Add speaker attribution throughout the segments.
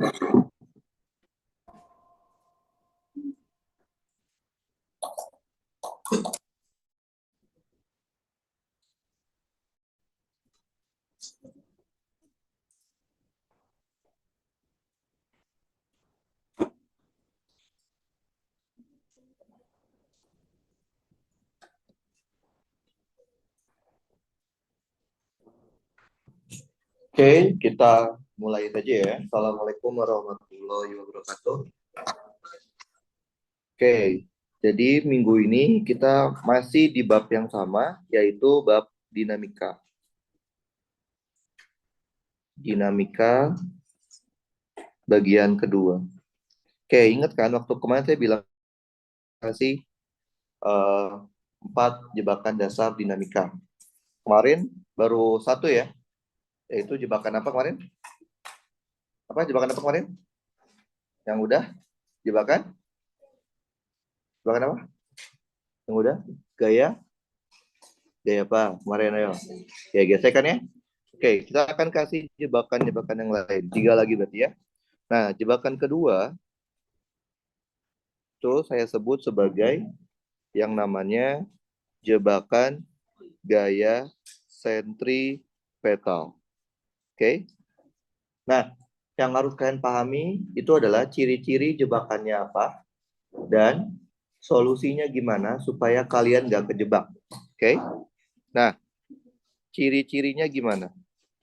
Speaker 1: Oke, kita mulai saja ya. Assalamualaikum warahmatullahi wabarakatuh. Oke, jadi minggu ini kita masih di bab yang sama, yaitu bab dinamika. Dinamika bagian kedua. Oke, ingat kan waktu kemarin saya bilang kasih 4 jebakan dasar dinamika. Kemarin baru 1 ya, yaitu jebakan apa kemarin? Apa jebakan apa kemarin? Yang udah? Jebakan? Jebakan apa? Yang udah? Gaya? Gaya apa? Kemarin ayo. Ya, gesekan ya. Oke, kita akan kasih jebakan-jebakan yang lain. 3 lagi berarti ya. Nah, jebakan kedua itu saya sebut sebagai yang namanya jebakan gaya sentripetal. Oke. Nah, yang harus kalian pahami itu adalah ciri-ciri jebakannya apa dan solusinya gimana supaya kalian gak kejebak. Oke. Nah, ciri-cirinya gimana?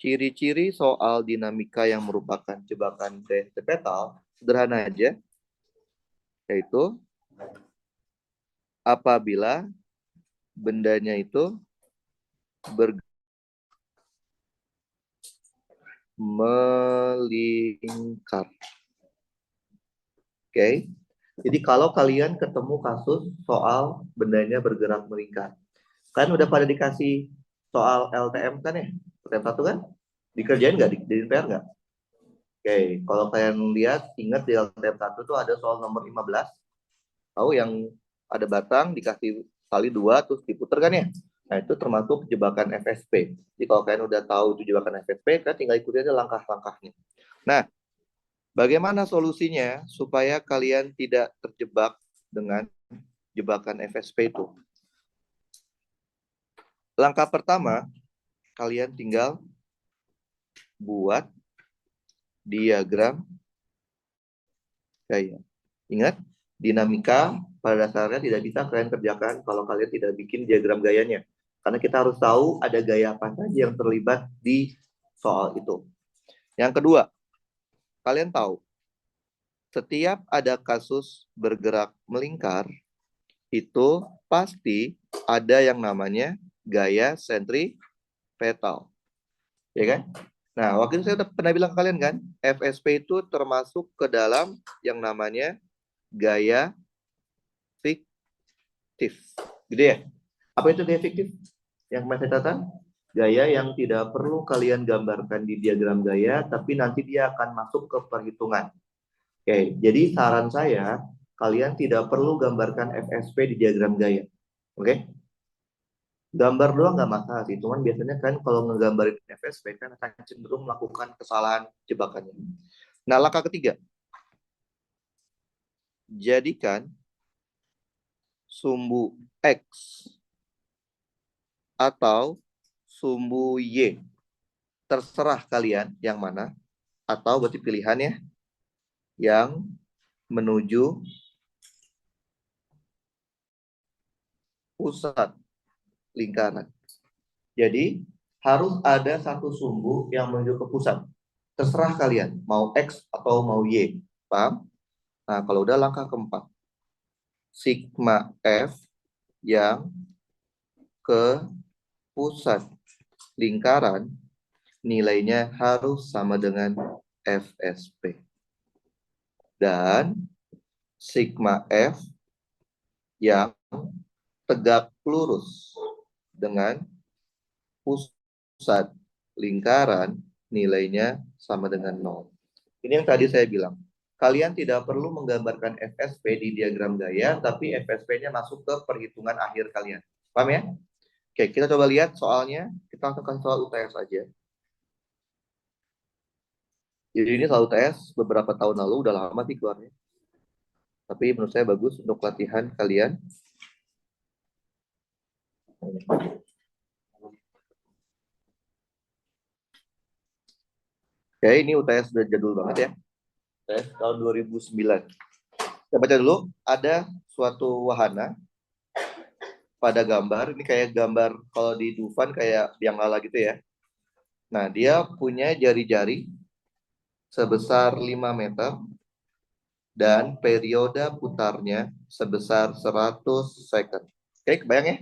Speaker 1: Ciri-ciri soal dinamika yang merupakan jebakan sentripetal sederhana aja, yaitu apabila bendanya itu melingkar. Oke. Jadi kalau kalian ketemu kasus soal bendanya bergerak melingkar, kan udah pada dikasih soal LTM kan ya? LTM 1 kan? Dikerjain nggak? Di PR nggak? Oke. Kalau kalian lihat, ingat di LTM 1 tuh ada soal nomor 15. Tahu yang ada batang dikasih kali 2 terus diputer kan ya? Nah, itu termasuk jebakan FSP. Jadi kalau kalian udah tahu itu jebakan FSP, kan tinggal ikuti aja langkah-langkahnya. Nah, bagaimana solusinya supaya kalian tidak terjebak dengan jebakan FSP itu? Langkah pertama, kalian tinggal buat diagram gaya. Ingat, dinamika pada dasarnya tidak bisa kalian kerjakan kalau kalian tidak bikin diagram gayanya. Karena kita harus tahu ada gaya apa saja yang terlibat di soal itu. Yang kedua, kalian tahu, setiap ada kasus bergerak melingkar, itu pasti ada yang namanya gaya sentripetal. Ya kan? Nah, waktu itu saya udah pernah bilang ke kalian kan, FSP itu termasuk ke dalam yang namanya gaya fiktif. Gitu ya? Apa itu gaya fiktif? Yang kemarin saya katakan, gaya yang tidak perlu kalian gambarkan di diagram gaya, tapi nanti dia akan masuk ke perhitungan. Oke, jadi saran saya, kalian tidak perlu gambarkan FSP di diagram gaya. Oke? Gambar doang nggak masalah sih, cuman biasanya kan kalau ngegambarin FSP kan akan cenderung melakukan kesalahan jebakannya. Nah, langkah ketiga, jadikan sumbu X atau sumbu Y, terserah kalian yang mana, atau berarti pilihannya yang menuju pusat lingkaran. Jadi harus ada satu sumbu yang menuju ke pusat. Terserah kalian, mau X atau mau Y. Paham? Nah, kalau udah langkah keempat, sigma F yang ke pusat lingkaran nilainya harus sama dengan FSP. Dan sigma F yang tegak lurus dengan pusat lingkaran nilainya sama dengan 0. Ini yang tadi saya bilang. Kalian tidak perlu menggambarkan FSP di diagram gaya, tapi FSP-nya masuk ke perhitungan akhir kalian. Paham ya? Oke, kita coba lihat soalnya. Kita lakukan soal UTS aja. Jadi ini selalu tes beberapa tahun lalu, udah lama sih keluarnya. Tapi menurut saya bagus untuk latihan kalian. Oke, ini UTS udah jadul banget ya. UTS tahun 2009. Kita baca dulu, ada suatu wahana pada gambar. Ini kayak gambar kalau di Dufan kayak biang lala gitu ya. Nah, dia punya jari-jari sebesar 5 meter dan periode putarnya sebesar 100 second. Oke, kebayang ya?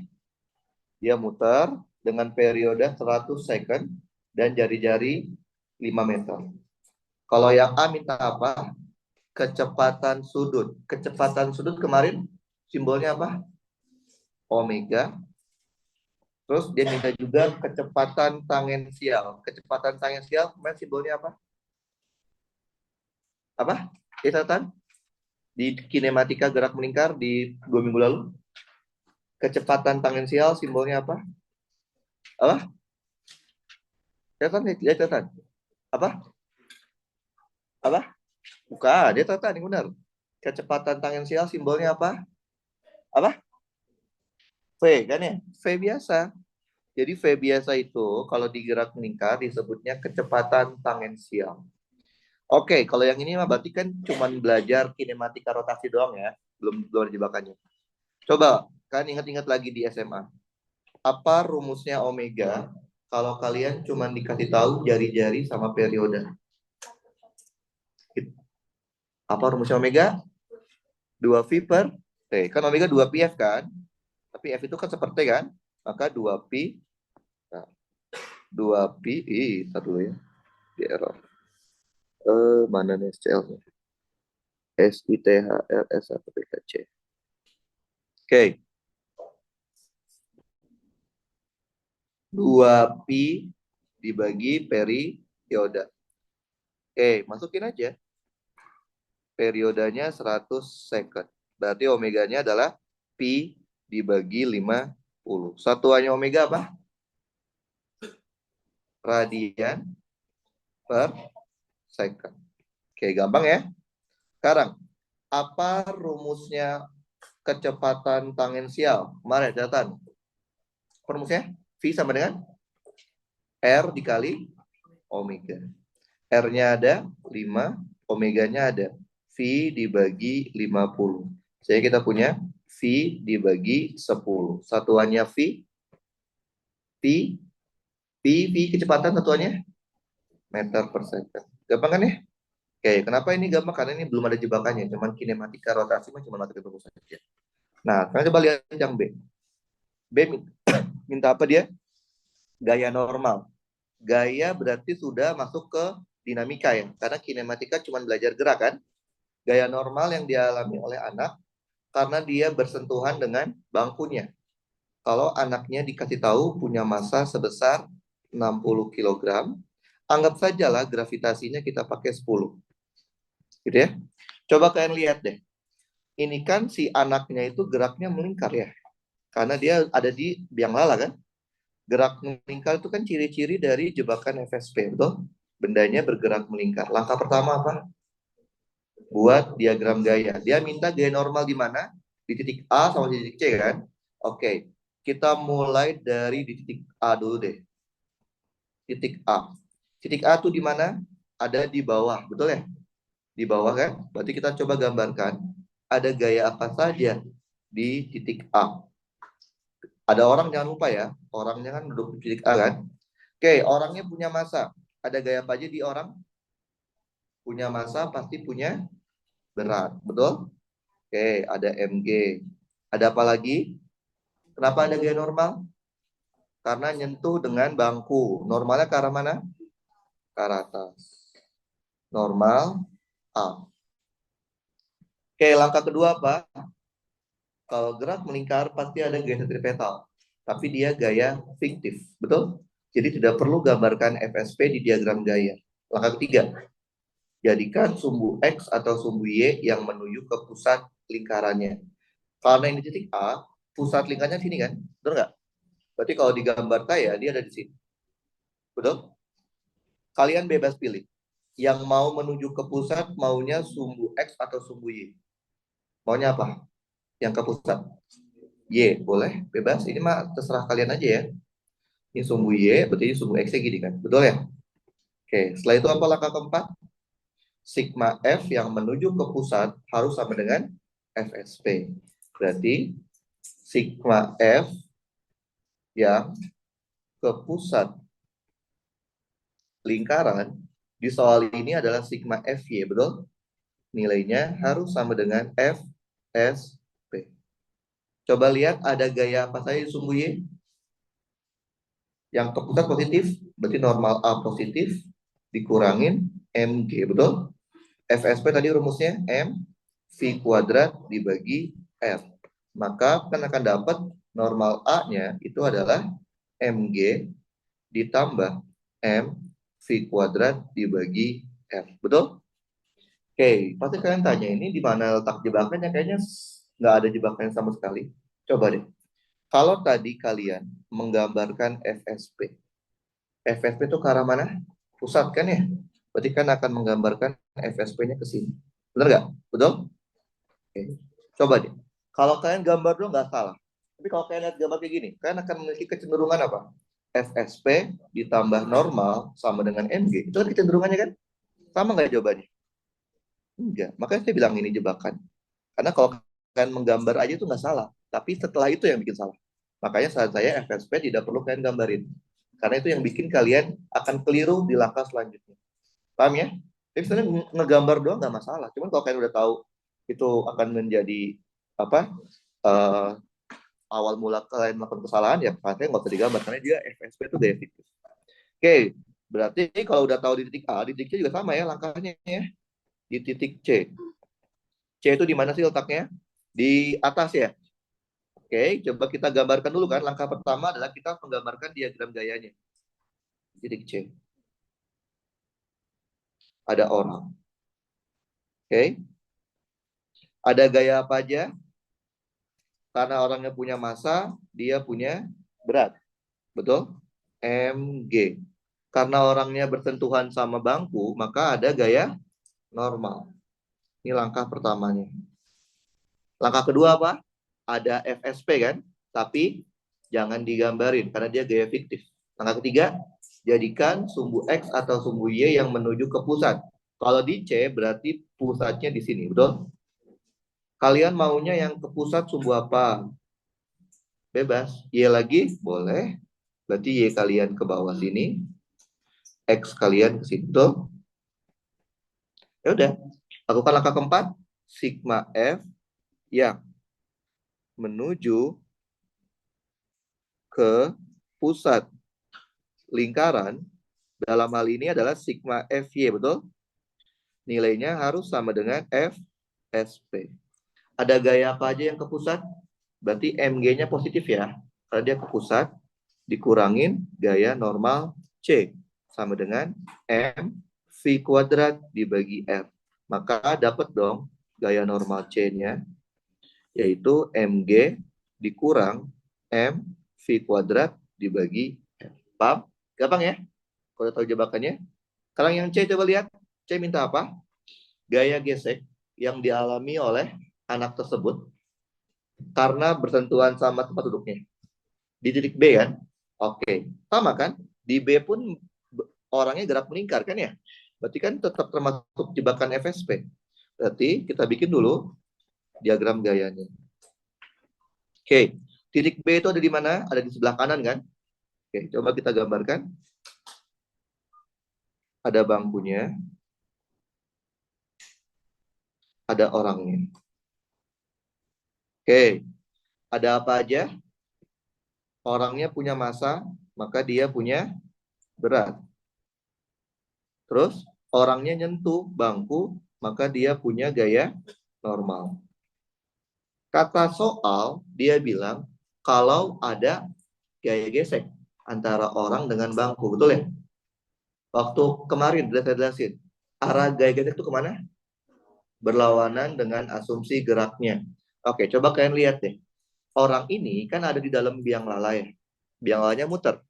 Speaker 1: Dia muter dengan periode 100 second dan jari-jari 5 meter. Kalau yang A minta apa? Kecepatan sudut. Kecepatan sudut kemarin simbolnya apa? Omega. Terus dia minta juga kecepatan tangensial. Kecepatan tangensial kemarin simbolnya apa? Apa? Catatan di kinematika gerak melingkar di 2 minggu lalu. Kecepatan tangensial simbolnya apa? Apa? Catatan, dia catatan. Apa? Apa? Bukan, dia catatan yang benar. Kecepatan tangensial simbolnya apa? Apa? V kan ya? V biasa. Jadi V biasa itu kalau digerak melingkar disebutnya kecepatan tangensial. Oke, kalau yang ini mah berarti kan cuma belajar kinematika rotasi doang ya, belum ada jebakannya. Coba kan ingat-ingat lagi di SMA. Apa rumusnya omega kalau kalian cuma dikasih tahu jari-jari sama periode? Apa rumusnya omega? 2V per T. Kan omega 2πf kan? Tapi F itu kan seperti kan? Maka 2pi, nah, 2pi, satu dulu ya, di error. Mana nih SCL-nya? SITHLS1PKC. Oke. 2pi dibagi periode. Oke, masukin aja. Periodenya 100 second. Berarti omeganya adalah pi dibagi 50. Satuannya omega apa? Radian per second. Oke, gampang ya. Sekarang, apa rumusnya kecepatan tangensial? Kemarin catatan. Rumusnya V sama dengan R dikali omega. R-nya ada 5, omeganya ada V dibagi 50. Jadi kita punya V dibagi 10. Satuannya V, V kecepatan satuannya meter per second. Gampang kan ya? Oke, kenapa ini gampang? Karena ini belum ada jebakannya. Cuman kinematika rotasi cuma matematika rumus saja. Nah, sekarang coba lihat yang B. B minta apa dia? Gaya normal. Gaya berarti sudah masuk ke dinamika ya. Karena kinematika cuma belajar gerak kan. Gaya normal yang dialami oleh anak karena dia bersentuhan dengan bangkunya. Kalau anaknya dikasih tahu punya massa sebesar 60 kg, anggap sajalah gravitasinya kita pakai 10. Gitu ya. Coba kalian lihat deh. Ini kan si anaknya itu geraknya melingkar ya. Karena dia ada di biang lala kan. Gerak melingkar itu kan ciri-ciri dari jebakan FSP, betul? Bendanya bergerak melingkar. Langkah pertama apa? Buat diagram gaya. Dia minta gaya normal di mana? Di titik A sama di titik C kan? Oke, kita mulai dari di titik A dulu deh. Titik A. Titik A tuh di mana? Ada di bawah, betul ya? Di bawah kan? Berarti kita coba gambarkan ada gaya apa saja di titik A. Ada orang, jangan lupa ya, orangnya kan duduk di titik A kan? Oke, orangnya punya massa. Ada gaya apa aja di orang? Punya massa pasti punya berat, betul? Oke, ada mg. Ada apa lagi? Kenapa ada gaya normal? Karena nyentuh dengan bangku. Normalnya ke arah mana? Ke arah atas. Normal A. Oke, langkah kedua apa? Kalau gerak melingkar pasti ada gaya sentripetal. Tapi dia gaya fiktif, betul? Jadi tidak perlu gambarkan FSP di diagram gaya. Langkah ketiga, jadikan sumbu X atau sumbu Y yang menuju ke pusat lingkarannya. Karena ini titik A, pusat lingkarnya sini kan? Betul nggak? Berarti kalau digambar saya, dia ada di sini. Betul? Kalian bebas pilih. Yang mau menuju ke pusat maunya sumbu X atau sumbu Y? Maunya apa? Yang ke pusat. Y, boleh, bebas. Ini mah terserah kalian aja ya. Ini sumbu Y, berarti ini sumbu X-nya gini kan. Betul ya? Oke, setelah itu apa langkah keempat? Sigma F yang menuju ke pusat harus sama dengan FSP. Berarti sigma F yang ke pusat lingkaran di soal ini adalah sigma FY, betul? Nilainya harus sama dengan FSP. Coba lihat ada gaya apa saja di sumbu Y? Yang ke pusat positif, berarti normal A positif, dikurangin MG, betul? FSP tadi rumusnya M V kuadrat dibagi R. Maka kan akan dapat normal A-nya itu adalah MG ditambah M V kuadrat dibagi R. Betul? Oke, pasti kalian tanya ini di mana letak jebakannya? Kayaknya nggak ada jebakannya sama sekali. Coba deh. Kalau tadi kalian menggambarkan FSP. FSP itu ke arah mana? Pusat kan ya? Berarti kan akan menggambarkan FSP-nya ke sini. Benar nggak? Betul? Oke. Coba deh. Kalau kalian gambar dulu nggak salah. Tapi kalau kalian lihat gambar kayak gini, kalian akan memiliki kecenderungan apa? FSP ditambah normal sama dengan MG. Itu kan kecenderungannya kan? Sama nggak jawabannya? Enggak. Makanya saya bilang ini jebakan. Karena kalau kalian menggambar aja itu nggak salah. Tapi setelah itu yang bikin salah. Makanya saat saya FSP tidak perlu kalian gambarin. Karena itu yang bikin kalian akan keliru di langkah selanjutnya. Paham ya? Jadi sebenarnya ngegambar doang nggak masalah. Cuman kalau kalian udah tahu itu akan menjadi apa uh, awal mula kalian melakukan kesalahan, ya pastinya nggak usah digambar karena dia FSP itu gaya fiktif. Oke, berarti kalau udah tahu di titik A, di titik C juga sama ya langkahnya ya. Di titik C. C itu di mana sih letaknya? Di atas ya. Oke, coba kita gambarkan dulu kan. Langkah pertama adalah kita menggambarkan diagram gayanya. Titik C. Ada orang. Oke. Ada gaya apa aja? Karena orangnya punya massa, dia punya berat. Betul? MG. Karena orangnya bersentuhan sama bangku, maka ada gaya normal. Ini langkah pertamanya. Langkah kedua apa? Ada FSP kan? Tapi jangan digambarin karena dia gaya fiktif. Langkah ketiga, jadikan sumbu X atau sumbu Y yang menuju ke pusat. Kalau di C berarti pusatnya di sini, betul? Kalian maunya yang ke pusat sumbu apa? Bebas. Y lagi? Boleh. Berarti Y kalian ke bawah sini. X kalian ke situ. Ya udah. Lakukan langkah keempat. Sigma F yang menuju ke pusat lingkaran. Dalam hal ini adalah sigma FY, betul? Nilainya harus sama dengan FSP. Ada gaya apa aja yang ke pusat? Berarti MG-nya positif ya. Karena dia ke pusat, dikurangin gaya normal C. Sama dengan M V kuadrat dibagi R. Maka dapat dong gaya normal C-nya, yaitu MG dikurang M V kuadrat dibagi R. Paham? Gampang ya? Kalau tahu jebakannya. Sekarang yang C coba lihat. C minta apa? Gaya gesek yang dialami oleh anak tersebut karena bersentuhan sama tempat duduknya. Di titik B kan? Oke. Sama kan? Di B pun orangnya gerak melingkar kan ya? Berarti kan tetap termasuk jebakan FSP. Berarti kita bikin dulu diagram gayanya. Oke. Titik B itu ada di mana? Ada di sebelah kanan kan? Oke, coba kita gambarkan. Ada bangkunya. Ada orangnya. Oke. Ada apa aja? Orangnya punya massa, maka dia punya berat. Terus orangnya nyentuh bangku, maka dia punya gaya normal. Kata soal, dia bilang kalau ada gaya gesek antara orang dengan bangku, betul ya? Waktu kemarin saya jelasin, arah gaya gesek itu kemana? Berlawanan dengan asumsi geraknya. Oke, coba kalian lihat deh. Orang ini kan ada di dalam biang lala ya. Biang lalanya muter.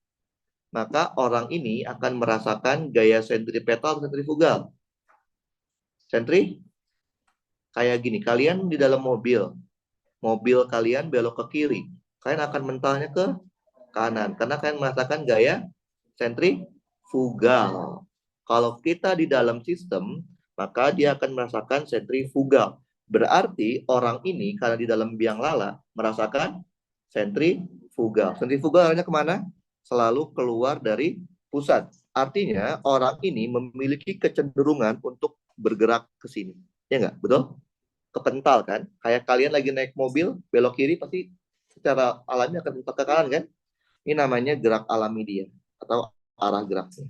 Speaker 1: Maka orang ini akan merasakan gaya sentripetal sentrifugal. Sentri, kayak gini, kalian di dalam mobil kalian belok ke kiri, kalian akan mentalnya ke kanan, karena kalian merasakan gaya sentrifugal. Kalau kita di dalam sistem, maka dia akan merasakan sentrifugal. Berarti orang ini karena di dalam biang lala merasakan sentrifugal. Sentrifugal arahnya kemana? Selalu keluar dari pusat. Artinya orang ini memiliki kecenderungan untuk bergerak ke sini. Ya nggak? Betul? Kepental kan? Kayak kalian lagi naik mobil, belok kiri pasti secara alami akan mentok ke kanan kan? Ini namanya gerak alami dia atau arah geraknya.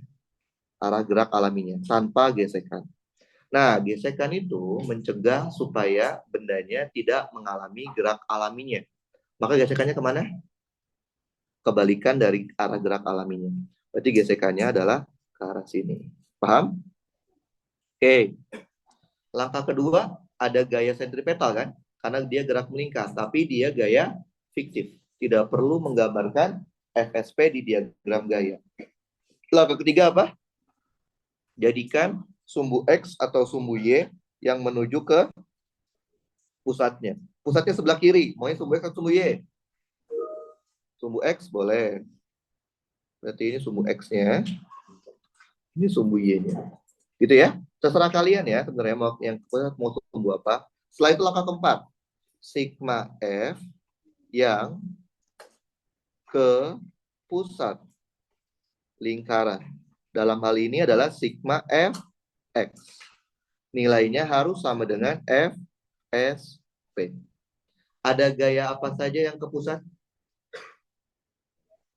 Speaker 1: Arah gerak alaminya tanpa gesekan. Nah, gesekan itu mencegah supaya bendanya tidak mengalami gerak alaminya. Maka gesekannya kemana? Kebalikan dari arah gerak alaminya. Berarti gesekannya adalah ke arah sini. Paham? Oke. Langkah kedua, ada gaya sentripetal kan? Karena dia gerak melingkar, tapi dia gaya fiktif. Tidak perlu menggambarkan FSP di diagram gaya. Langkah ketiga apa? Jadikan sumbu X atau sumbu Y yang menuju ke pusatnya. Pusatnya sebelah kiri. Maunya sumbu X atau sumbu Y? Sumbu X boleh. Berarti ini sumbu X-nya. Ini sumbu Y-nya. Gitu ya. Terserah kalian ya sebenarnya mau sumbu apa. Setelah itu langkah keempat. Sigma F yang ke pusat lingkaran. Dalam hal ini adalah sigma Fx. Nilainya harus sama dengan FSP. Ada gaya apa saja yang ke pusat?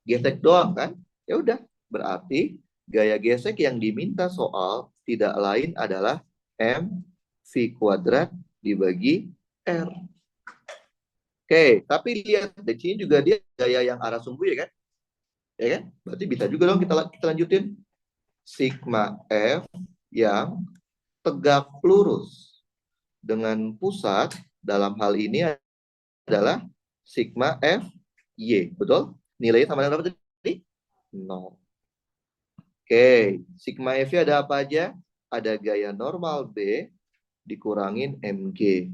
Speaker 1: Gesek doang kan? Ya udah, berarti gaya gesek yang diminta soal tidak lain adalah mv kuadrat dibagi r. Oke, tapi lihat di sini juga dia gaya yang arah sumbu ya kan? Ya kan? Berarti bisa juga dong kita lanjutin. Sigma F yang tegak lurus dengan pusat dalam hal ini adalah sigma F Y, betul? Nilainya sama dengan berapa tadi? 0. Oke, sigma F ada apa aja? Ada gaya normal B dikurangin mg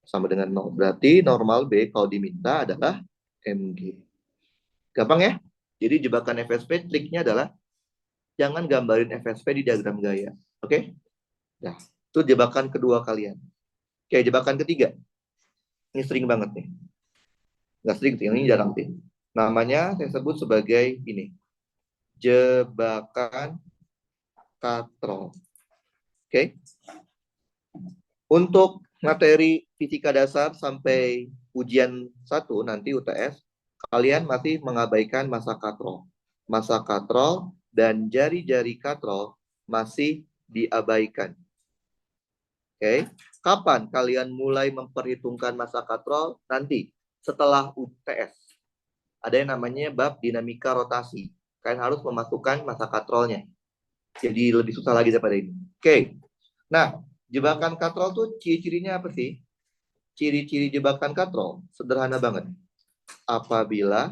Speaker 1: sama dengan 0. Berarti normal B kalau diminta adalah mg. Gampang ya? Jadi jebakan FSP triknya adalah jangan gambarin FSP di diagram gaya. Oke? Nah, itu jebakan kedua kalian. Oke, jebakan ketiga. Ini sering banget nih. Nggak sering sih, ini jarang sih. Namanya saya sebut sebagai ini. Jebakan katrol. Oke? Untuk materi fisika dasar sampai ujian 1 nanti UTS, kalian masih mengabaikan masa katrol. Masa katrol dan jari-jari katrol masih diabaikan. Oke, kapan kalian mulai memperhitungkan masa katrol? Nanti, setelah UTS. Ada yang namanya bab dinamika rotasi. Kalian harus memasukkan masa katrolnya. Jadi lebih susah lagi daripada ini. Oke, nah jebakan katrol tuh ciri-cirinya apa sih? Ciri-ciri jebakan katrol sederhana banget. Apabila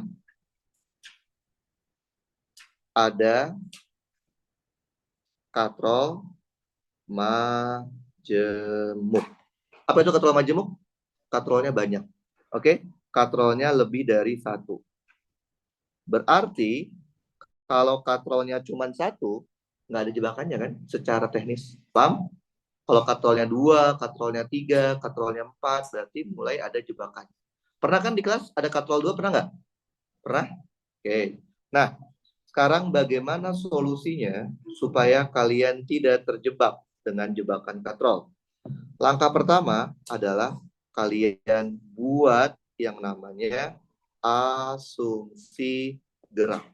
Speaker 1: ada katrol majemuk. Apa itu katrol majemuk? Katrolnya banyak. Oke, katrolnya lebih dari 1. Berarti kalau katrolnya cuma 1, nggak ada jebakannya kan? Secara teknis, paham? Kalau katrolnya 2, katrolnya 3, katrolnya 4, berarti mulai ada jebakan. Pernah kan di kelas ada katrol 2, pernah nggak? Pernah? Oke. Nah, sekarang bagaimana solusinya supaya kalian tidak terjebak dengan jebakan katrol? Langkah pertama adalah kalian buat yang namanya asumsi gerak.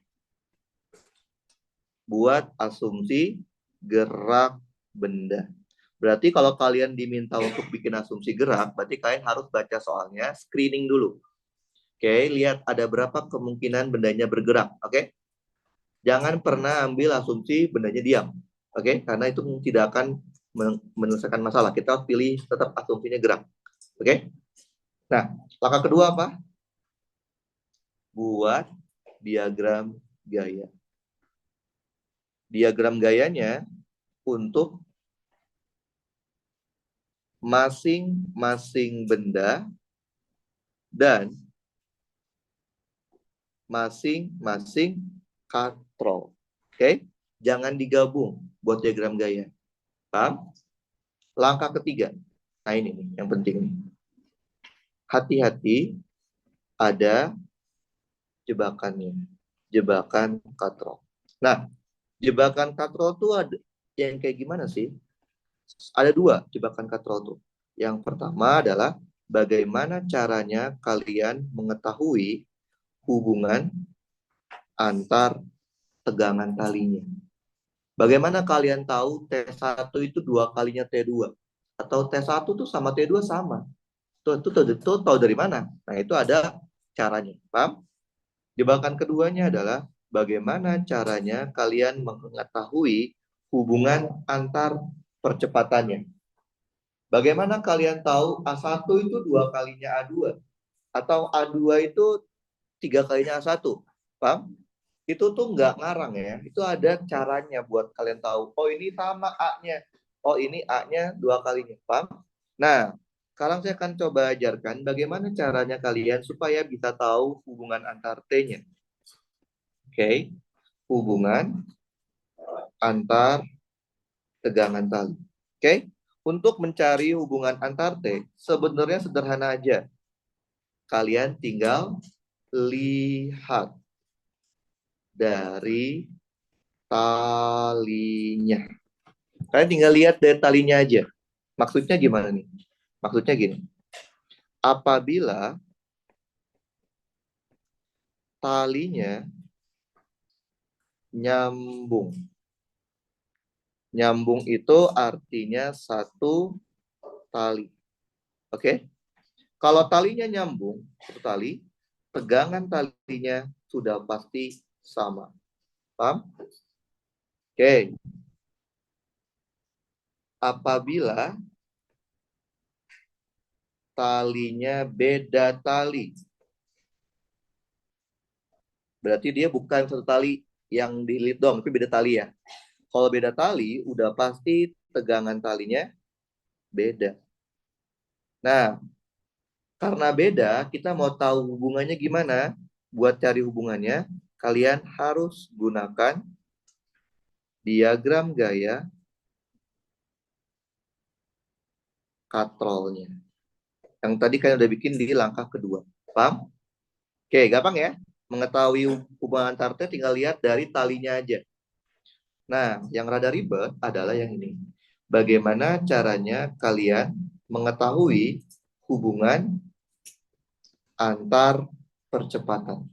Speaker 1: Buat asumsi gerak benda. Berarti kalau kalian diminta untuk bikin asumsi gerak, berarti kalian harus baca soalnya, screening dulu. Oke, lihat ada berapa kemungkinan bendanya bergerak. Oke, jangan pernah ambil asumsi bendanya diam. Oke, karena itu tidak akan menyelesaikan masalah. Kita harus pilih tetap asumsinya gerak. Oke, nah langkah kedua apa? Buat diagram gaya. Diagram gayanya untuk masing-masing benda dan masing-masing katrol. Oke? Jangan digabung buat diagram gaya. Paham? Langkah ketiga. Nah ini nih yang penting nih. Hati-hati ada jebakannya. Jebakan katrol. Nah, jebakan katrol tuh ada yang kayak gimana sih? Ada dua jebakan katrol tuh. Yang pertama adalah bagaimana caranya kalian mengetahui hubungan antar tegangan talinya. Bagaimana kalian tahu T1 itu 2 kalinya T2? Atau T1 tuh sama T2 sama? Itu tahu dari mana? Nah, itu ada caranya. Paham? Jebakan keduanya adalah bagaimana caranya kalian mengetahui hubungan antar percepatannya. Bagaimana kalian tahu A1 itu 2 kalinya A2? Atau A2 itu 3 kalinya A1? Paham? Itu tuh nggak ngarang ya. Itu ada caranya buat kalian tahu. Oh ini sama A-nya. Oh ini A-nya 2 kalinya. Paham? Nah, sekarang saya akan coba ajarkan bagaimana caranya kalian supaya bisa tahu hubungan antar T-nya. Oke. Hubungan antar tegangan tali. Oke. Untuk mencari hubungan antar T, sebenarnya sederhana aja. Kalian tinggal lihat dari talinya. Kalian tinggal lihat dari talinya aja. Maksudnya gimana nih? Maksudnya gini. Apabila talinya nyambung. Nyambung itu artinya satu tali. Oke? Kalau talinya nyambung, satu tali, tegangan talinya sudah pasti sama. Paham? Oke. Apabila talinya beda tali, berarti dia bukan satu tali yang dililit dong, tapi beda tali ya. Kalau beda tali, udah pasti tegangan talinya beda. Nah, karena beda, kita mau tahu hubungannya gimana? Buat cari hubungannya, kalian harus gunakan diagram gaya katrolnya. Yang tadi kalian udah bikin di langkah kedua. Paham? Oke, gampang ya. Mengetahui hubungan antar T tinggal lihat dari talinya aja. Nah, yang rada ribet adalah yang ini. Bagaimana caranya kalian mengetahui hubungan antar percepatan?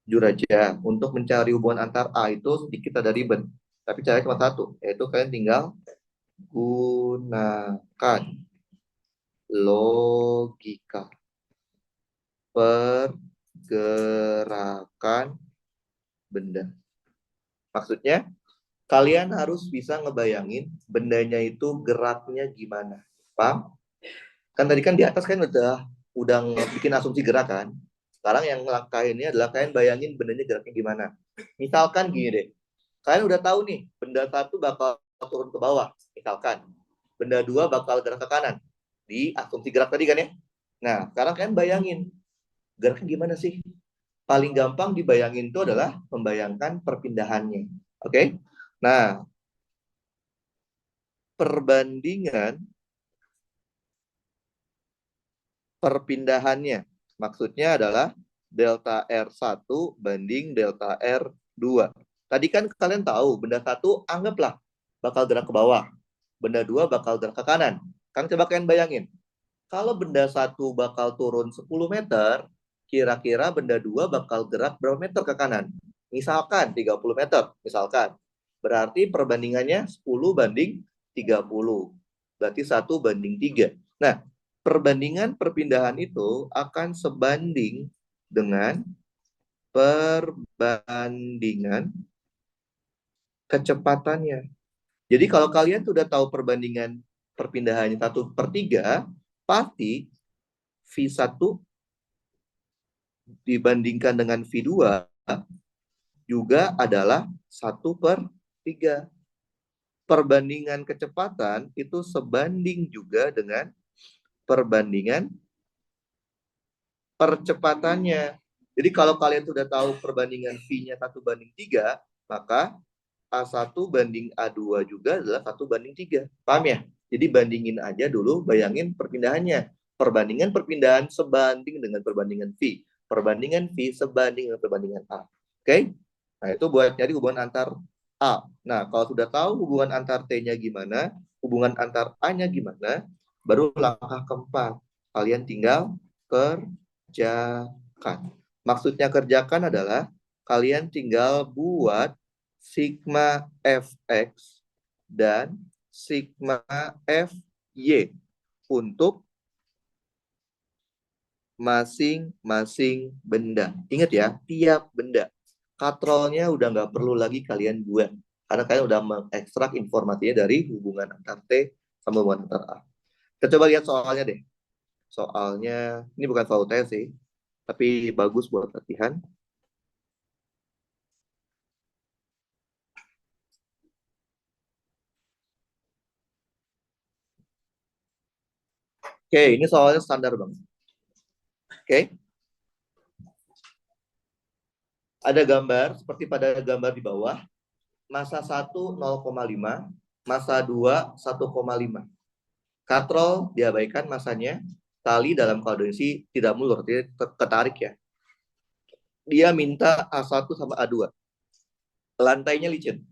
Speaker 1: Jujur aja, untuk mencari hubungan antar A itu sedikit ada ribet. Tapi caranya cuma satu, yaitu kalian tinggal gunakan logika pergerakan benda. Maksudnya, kalian harus bisa ngebayangin bendanya itu geraknya gimana. Paham? Kan tadi kan di atas kan udah bikin asumsi gerakan. Sekarang yang langkah ini adalah kalian bayangin bendanya geraknya gimana. Misalkan gini deh. Kalian udah tahu nih, benda satu bakal turun ke bawah. Misalkan. Benda dua bakal gerak ke kanan. Di asumsi gerak tadi kan ya. Nah, sekarang kalian bayangin. Geraknya gimana sih? Paling gampang dibayangin itu adalah membayangkan perpindahannya. Oke? Nah, perbandingan perpindahannya. Maksudnya adalah delta R1 banding delta R2. Tadi kan kalian tahu, benda satu anggaplah bakal gerak ke bawah. Benda dua bakal gerak ke kanan. Kan coba kalian bayangin. Kalau benda satu bakal turun 10 meter, kira-kira benda dua bakal gerak berapa meter ke kanan? Misalkan 30 meter, misalkan. Berarti perbandingannya 10 banding 30. Berarti 1 banding 3. Nah, perbandingan perpindahan itu akan sebanding dengan perbandingan kecepatannya. Jadi kalau kalian sudah tahu perbandingan perpindahannya 1/3, pasti V1 dibandingkan dengan V2 juga adalah 1/3. perbandingan kecepatan itu sebanding juga dengan perbandingan percepatannya. Jadi kalau kalian sudah tahu perbandingan V-nya 1:3, maka A1 banding A2 juga adalah 1:3. Paham ya? Jadi bandingin aja dulu, bayangin perpindahannya. Perbandingan perpindahan sebanding dengan perbandingan V. Perbandingan V sebanding dengan perbandingan A. Oke? Nah, itu buat nyari hubungan antar A. Nah, kalau sudah tahu hubungan antar T-nya gimana, hubungan antar A-nya gimana, baru langkah keempat. Kalian tinggal kerjakan. Maksudnya kerjakan adalah kalian tinggal buat sigma fx dan sigma fy untuk masing-masing benda. Ingat ya, tiap benda. Katrolnya udah nggak perlu lagi kalian buat. Karena kalian udah mengekstrak informasinya dari hubungan antar T sama hubungan antar A. Kita coba lihat soalnya deh. Soalnya, ini bukan soal UTS sih, tapi bagus buat latihan. Oke, ini soalnya standar banget. Oke. Ada gambar, seperti pada gambar di bawah, massa 1 0,5, massa 2 1,5. Katrol diabaikan masanya, tali dalam kondisi tidak mulur, dia ketarik ya. Dia minta A1 sama A2. Lantainya licin.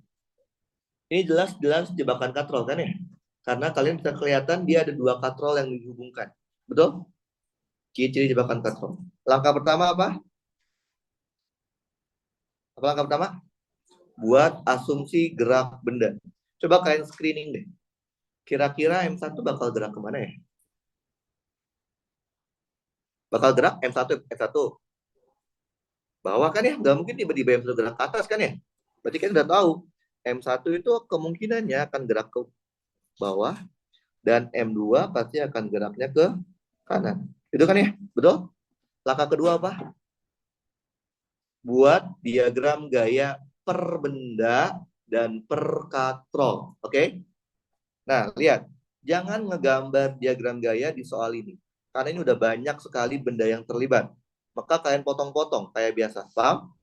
Speaker 1: Ini jelas-jelas jebakan katrol kan ya? Karena kalian bisa kelihatan dia ada dua katrol yang dihubungkan. Betul? Ciri-ciri jebakan katrol. Langkah pertama apa? Apa langkah pertama? Buat asumsi gerak benda. Coba kalian screening deh. Kira-kira M1 bakal gerak kemana ya? Bakal gerak M1, M1 bawah kan ya? Nggak mungkin tiba-tiba M1 gerak ke atas kan ya? Berarti kan udah tahu M1 itu kemungkinannya akan gerak ke bawah dan M2 pasti akan geraknya ke kanan. Itu kan ya? Betul? Langkah kedua apa? Buat diagram gaya per benda dan per katrol. Oke? Nah, lihat. Jangan ngegambar diagram gaya di soal ini. Karena ini udah banyak sekali benda yang terlibat. Maka kalian potong-potong kayak biasa. Paham?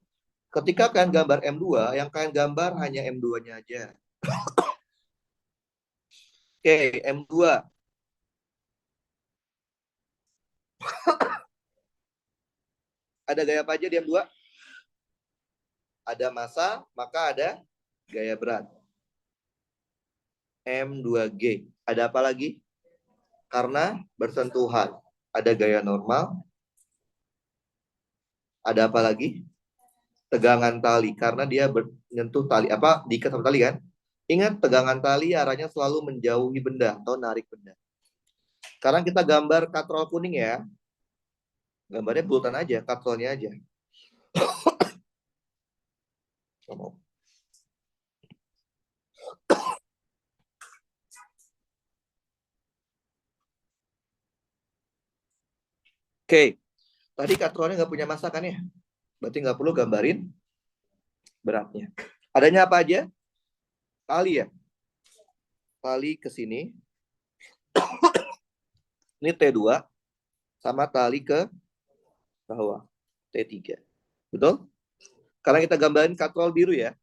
Speaker 1: Ketika kalian gambar M2, yang kalian gambar hanya M2-nya aja. Oke, M2. Ada gaya apa aja di M2? Ada massa, maka ada gaya berat. M2G. Ada apa lagi? Karena bersentuhan. Ada gaya normal. Ada apa lagi? Tegangan tali. Karena dia menyentuh tali. Apa? Diikat sama tali kan? Ingat, tegangan tali arahnya selalu menjauhi benda atau narik benda. Sekarang kita gambar katrol kuning ya. Gambarnya bulatan aja, katrolnya aja. Oke, tadi katrolnya nggak punya massa kan ya? Berarti nggak perlu gambarin beratnya. Adanya apa aja? Tali ya. Tali ke sini. Ini T2 sama tali ke bawah. T3. Betul? Karena kita gambarin katrol biru ya.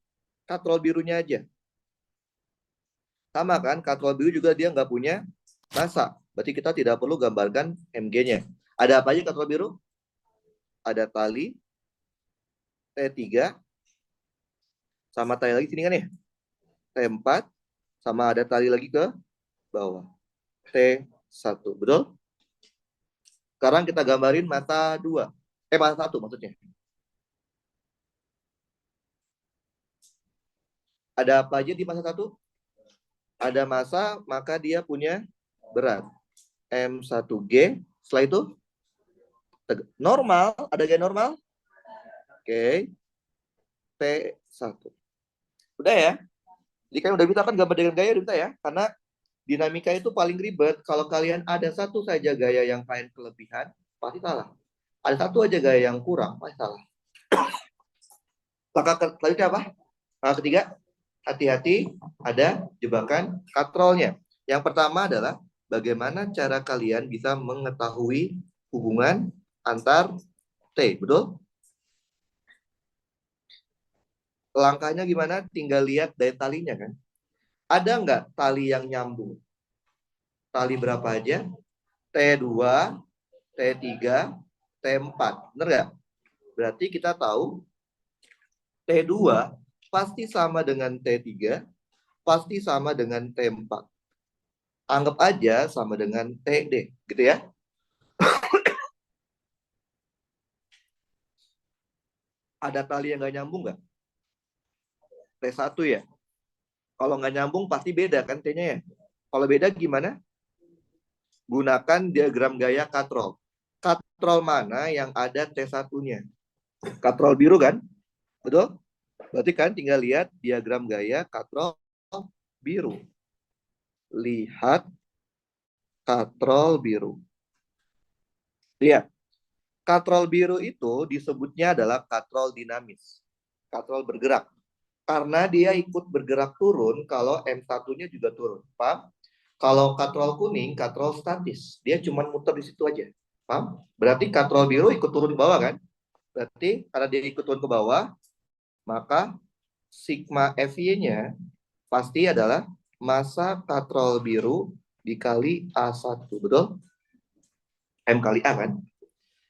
Speaker 1: Katrol birunya aja. Sama kan? Katrol biru juga dia nggak punya massa. Berarti kita tidak perlu gambarkan MG-nya. Ada apa aja katrol biru? Ada tali T3 sama tali lagi sini kan ya? T4 sama ada tali lagi ke bawah. T1. Betul? Sekarang kita gambarin massa 2. Massa 1 maksudnya. Ada apa aja di massa 1? Ada massa, maka dia punya berat. M1G. Setelah itu normal. Ada gaya normal? Oke. T1. Udah ya? Jadi kan udah bisa kan gambar dengan gaya udah bisa ya? Karena dinamika itu paling ribet. Kalau kalian ada satu saja gaya yang kalian kelebihan, pasti salah. Ada satu aja gaya yang kurang, pasti salah. Langkah selanjutnya apa? Langkah ketiga, hati-hati ada jebakan katrolnya. Yang pertama adalah bagaimana cara kalian bisa mengetahui hubungan antar T, betul? Langkahnya gimana? Tinggal lihat dari talinya kan. Ada nggak tali yang nyambung? Tali berapa aja? T2, T3, T4. Benar nggak? Berarti kita tahu T2 pasti sama dengan T3, pasti sama dengan T4. Anggap aja sama dengan TD, gitu ya. Ada tali yang nggak nyambung nggak? T1 ya. Kalau nggak nyambung pasti beda kan T-nya ya. Kalau beda gimana? Gunakan diagram gaya katrol. Katrol mana yang ada T1-nya? Katrol biru kan? Betul? Berarti kan tinggal lihat diagram gaya katrol biru. Lihat katrol biru. Lihat. Katrol biru itu disebutnya adalah katrol dinamis. Katrol bergerak. Karena dia ikut bergerak turun kalau M1-nya juga turun. Paham? Kalau katrol kuning, katrol statis. Dia cuma muter di situ aja. Paham? Berarti katrol biru ikut turun ke bawah kan? Berarti karena dia ikut turun ke bawah, maka sigma FY-nya pasti adalah massa katrol biru dikali A1. Betul? M kali A kan?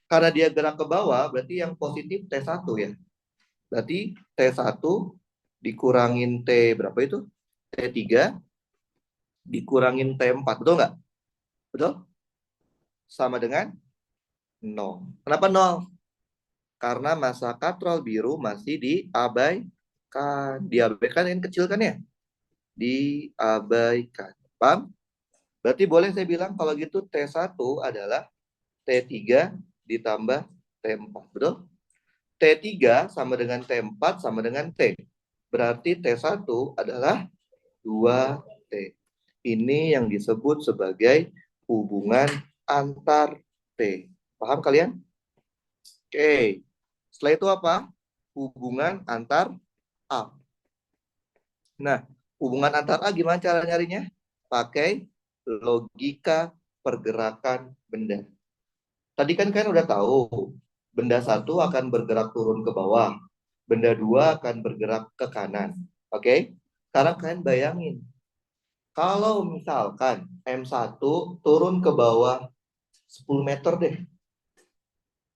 Speaker 1: Karena dia gerak ke bawah, berarti yang positif T1 ya. Berarti T1 dikurangin T berapa itu? T3 dikurangin T4. Betul nggak? Betul? Sama dengan 0. Kenapa 0? Karena massa katrol biru masih diabaikan. Diabaikan yang kecil kan ya? Diabaikan. Paham? Berarti boleh saya bilang kalau gitu T1 adalah T3 ditambah T4. Betul? T3 sama dengan T4 sama dengan T. Berarti T1 adalah 2T. Ini yang disebut sebagai hubungan antar T. Paham kalian? Oke. Setelah itu apa? Hubungan antar A. Nah, hubungan antar A gimana cara nyarinya? Pakai logika pergerakan benda. Tadi kan kalian udah tahu, benda satu akan bergerak turun ke bawah, benda dua akan bergerak ke kanan. Oke? Sekarang kalian bayangin, kalau misalkan M1 turun ke bawah 10 meter deh,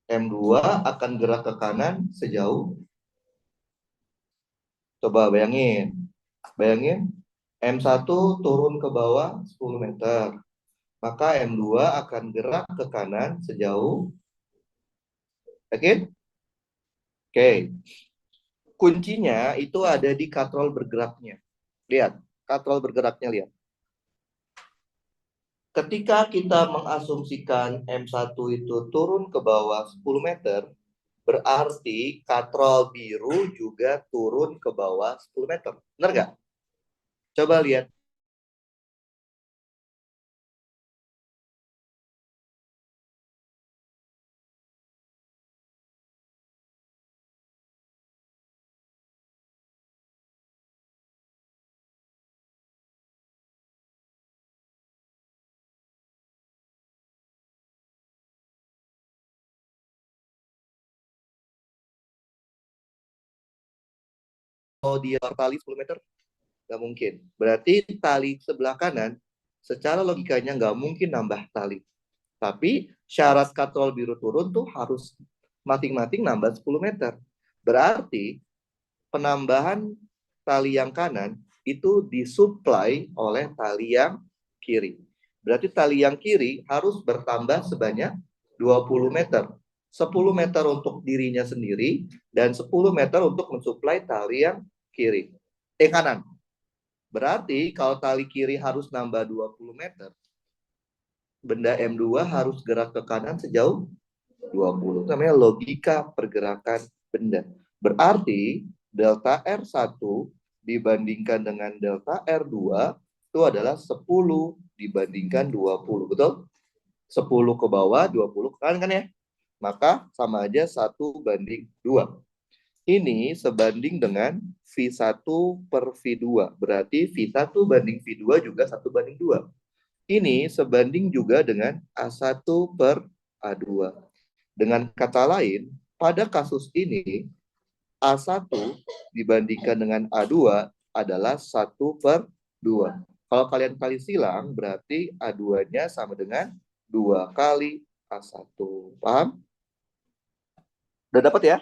Speaker 1: M2 akan gerak ke kanan sejauh, coba bayangin, M1 turun ke bawah 10 meter, maka M2 akan gerak ke kanan sejauh, yakin? Oke. Kuncinya itu ada di katrol bergeraknya. Lihat, katrol bergeraknya lihat. Ketika kita mengasumsikan M1 itu turun ke bawah 10 meter, berarti katrol biru juga turun ke bawah 10 meter. Benar nggak? Coba lihat. Kalau dia tali 10 meter, nggak mungkin. Berarti tali sebelah kanan, secara logikanya nggak mungkin nambah tali. Tapi syarat katrol biru turun tuh harus masing-masing nambah 10 meter. Berarti penambahan tali yang kanan itu disuplai oleh tali yang kiri. Berarti tali yang kiri harus bertambah sebanyak 20 meter. 10 meter untuk dirinya sendiri dan 10 meter untuk mensuplai tali yang kiri. Kanan. Berarti kalau tali kiri harus nambah 20 meter, benda M2 harus gerak ke kanan sejauh 20. Namanya logika pergerakan benda. Berarti delta R1 dibandingkan dengan delta R2 itu adalah 10 dibandingkan 20. Betul? 10 ke bawah, 20 ke kanan kan ya? Maka sama aja 1 banding 2. Ini sebanding dengan V1 per V2. Berarti V1 banding V2 juga 1 banding 2. Ini sebanding juga dengan A1 per A2. Dengan kata lain, pada kasus ini, A1 dibandingkan dengan A2 adalah 1 per 2. Kalau kalian kali silang, berarti A2-nya sama dengan 2 kali A1. Paham? Udah dapat ya?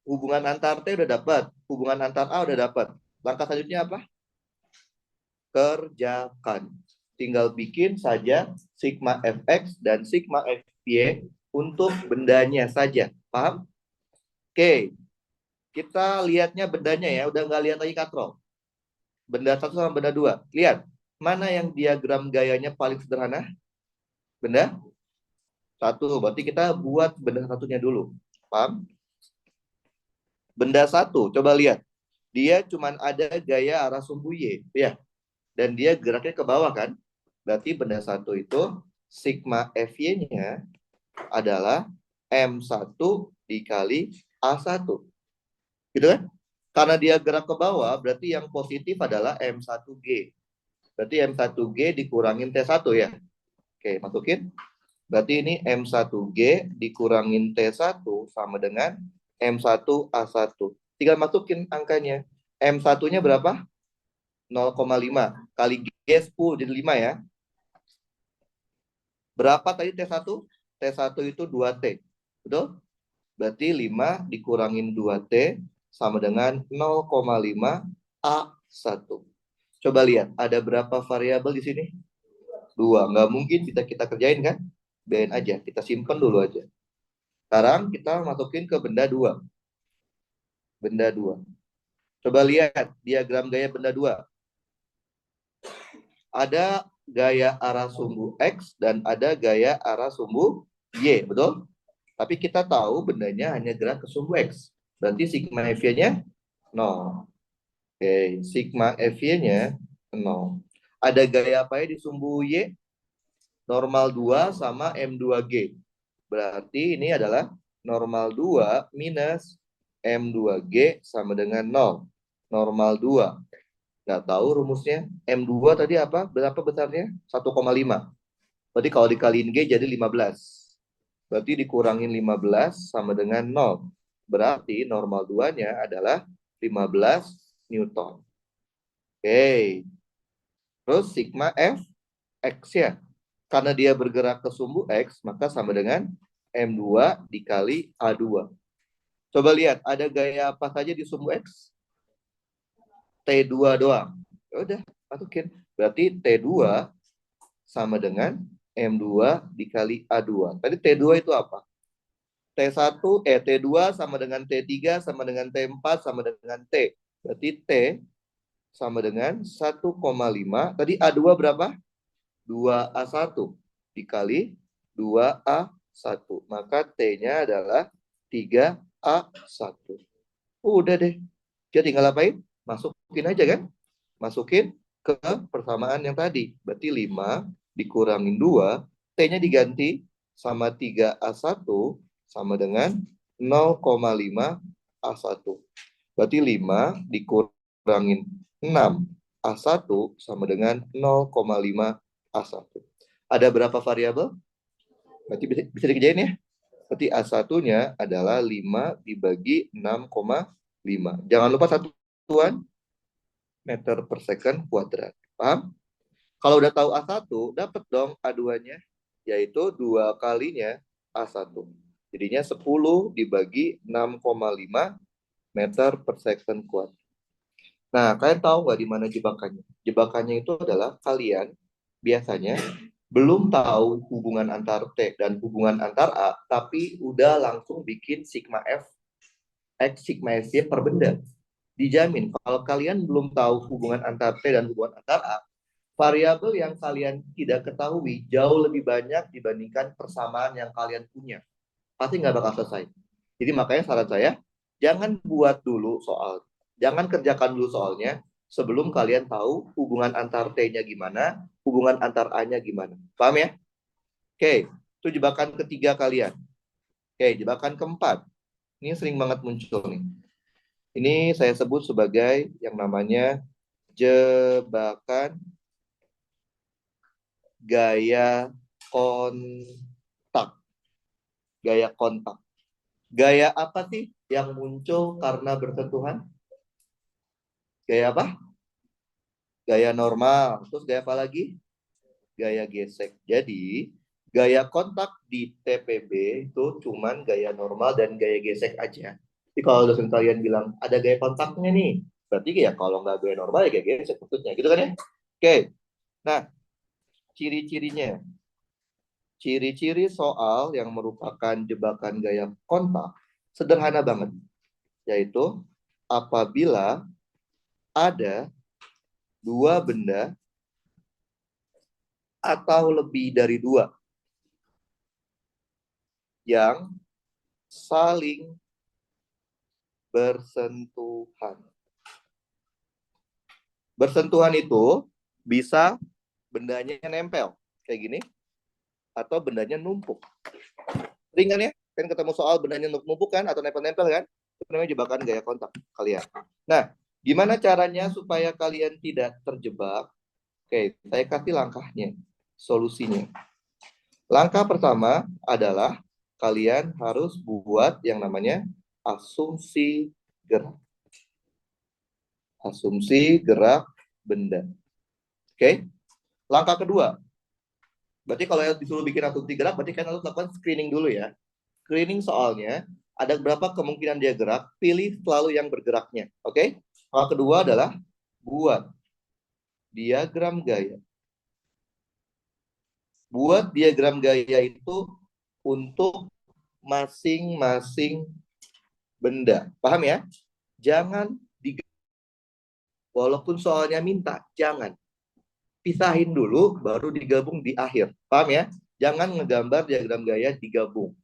Speaker 1: Hubungan antar T udah dapat. Hubungan antar A udah dapat. Langkah selanjutnya apa? Kerjakan. Tinggal bikin saja sigma fx dan sigma fy untuk bendanya saja. Paham? Oke. Kita lihatnya bendanya ya. Udah nggak lihat lagi katrol. Benda satu sama benda dua. Lihat. Mana yang diagram gayanya paling sederhana? Benda satu. Berarti kita buat benda satunya dulu. Paham? Benda satu. Coba lihat. Dia cuma ada gaya arah sumbu Y. Ya. Dan dia geraknya ke bawah kan? Berarti benda satu itu sigma Fy-nya adalah M1 dikali A1. Gitu kan? Karena dia gerak ke bawah, berarti yang positif adalah M1G. Berarti M1G dikurangin T1 ya. Oke, masukin. Berarti ini M1G dikurangin T1 sama dengan M1A1. Tinggal masukin angkanya. M1-nya berapa? 0,5 kali G 10 jadi 5 ya. Berapa tadi T1? T1 itu 2T. Betul? Berarti 5 dikurangin 2T sama dengan 0,5 A1. Coba lihat, ada berapa variabel di sini? 2. Nggak mungkin kita kerjain kan? Biarin aja, kita simpen dulu aja. Sekarang kita masukin ke benda 2. Benda 2. Coba lihat diagram gaya benda 2. Ada gaya arah sumbu X dan ada gaya arah sumbu Y, betul? Tapi kita tahu bendanya hanya gerak ke sumbu X. Berarti sigma Fy-nya 0. Oke, sigma Fy-nya 0. Ada gaya apa ya di sumbu Y? Normal 2 sama M2G. Berarti ini adalah normal 2 minus M2G sama dengan 0. Normal 2. Nggak tahu rumusnya. M2 tadi apa? Berapa besarnya? 1,5. Berarti kalau dikaliin G jadi 15. Berarti dikurangin 15 sama dengan 0. Berarti normal 2-nya adalah 15 Newton. Oke. Terus sigma F X ya. Karena dia bergerak ke sumbu X, maka sama dengan M2 dikali A2. Coba lihat, ada gaya apa saja di sumbu X? T2 doang. Ya udah, masukin. Berarti T2 sama dengan M2 dikali A2. Tadi T2 itu apa? T2 sama dengan T3 sama dengan T4 sama dengan T. Berarti T sama dengan 1,5. Tadi A2 berapa? 2A1 dikali 2A1. Maka T-nya adalah 3A1. Udah deh. Jadi tinggal apain? Masukin aja kan? Masukin ke persamaan yang tadi. Berarti 5 dikurangin 2. T-nya diganti sama 3A1 sama dengan 0,5 A1. Berarti 5 dikurangin 6 A1 sama dengan 0,5 A1. Ada berapa variabel? Berarti bisa dikerjain ya. Berarti A1-nya adalah 5 dibagi 6,5. Jangan lupa satuan meter per second kuadrat. Paham? Kalau udah tahu A1, dapat dong A2-nya, yaitu 2 kalinya A1. Jadinya 10 dibagi 6,5 meter per second kuadrat. Nah, kalian tahu nggak di mana jebakannya? Jebakannya itu adalah kalian biasanya belum tahu hubungan antar T dan hubungan antar A, tapi udah langsung bikin sigma F, X, sigma F per benda. Dijamin, kalau kalian belum tahu hubungan antar T dan hubungan antar A, variabel yang kalian tidak ketahui jauh lebih banyak dibandingkan persamaan yang kalian punya. Pasti nggak bakal selesai. Jadi makanya saran saya, jangan buat dulu soal. Jangan kerjakan dulu soalnya sebelum kalian tahu hubungan antar T-nya gimana, hubungan antar A-nya gimana. Paham ya? Oke, itu jebakan ketiga kalian. Oke, jebakan keempat. Ini sering banget muncul nih. Ini saya sebut sebagai yang namanya jebakan gaya kontak. Gaya kontak. Gaya apa sih yang muncul karena bersentuhan? Gaya apa? Gaya normal. Terus gaya apa lagi? Gaya gesek. Jadi, gaya kontak di TPB itu cuman gaya normal dan gaya gesek aja. Jadi kalau dosen kalian bilang ada gaya kontaknya nih, berarti ya kalau nggak gaya normal ya gaya gesek maksudnya. Gitu kan ya? Oke. Nah, ciri-cirinya. Ciri-ciri soal yang merupakan jebakan gaya kontak sederhana banget, yaitu apabila ada dua benda atau lebih dari dua yang saling bersentuhan. Bersentuhan itu bisa bendanya nempel kayak gini atau bendanya numpuk. Ringan ya, kan ketemu soal bendanya numpuk kan atau nempel-nempel kan? Itu namanya jebakan gaya kontak kalian. Nah, gimana caranya supaya kalian tidak terjebak? Oke, saya kasih langkahnya, solusinya. Langkah pertama adalah kalian harus buat yang namanya asumsi gerak. Asumsi gerak benda. Oke. Langkah kedua, berarti kalau disuruh bikin asumsi gerak, berarti kan harus lakukan screening dulu ya. Screening soalnya, ada berapa kemungkinan dia gerak, pilih selalu yang bergeraknya. Oke. Langkah kedua adalah buat diagram gaya. Buat diagram gaya itu untuk masing-masing benda. Paham ya? Jangan walaupun soalnya minta, jangan. Pisahin dulu, baru digabung di akhir. Paham ya? Jangan ngegambar diagram gaya digabung.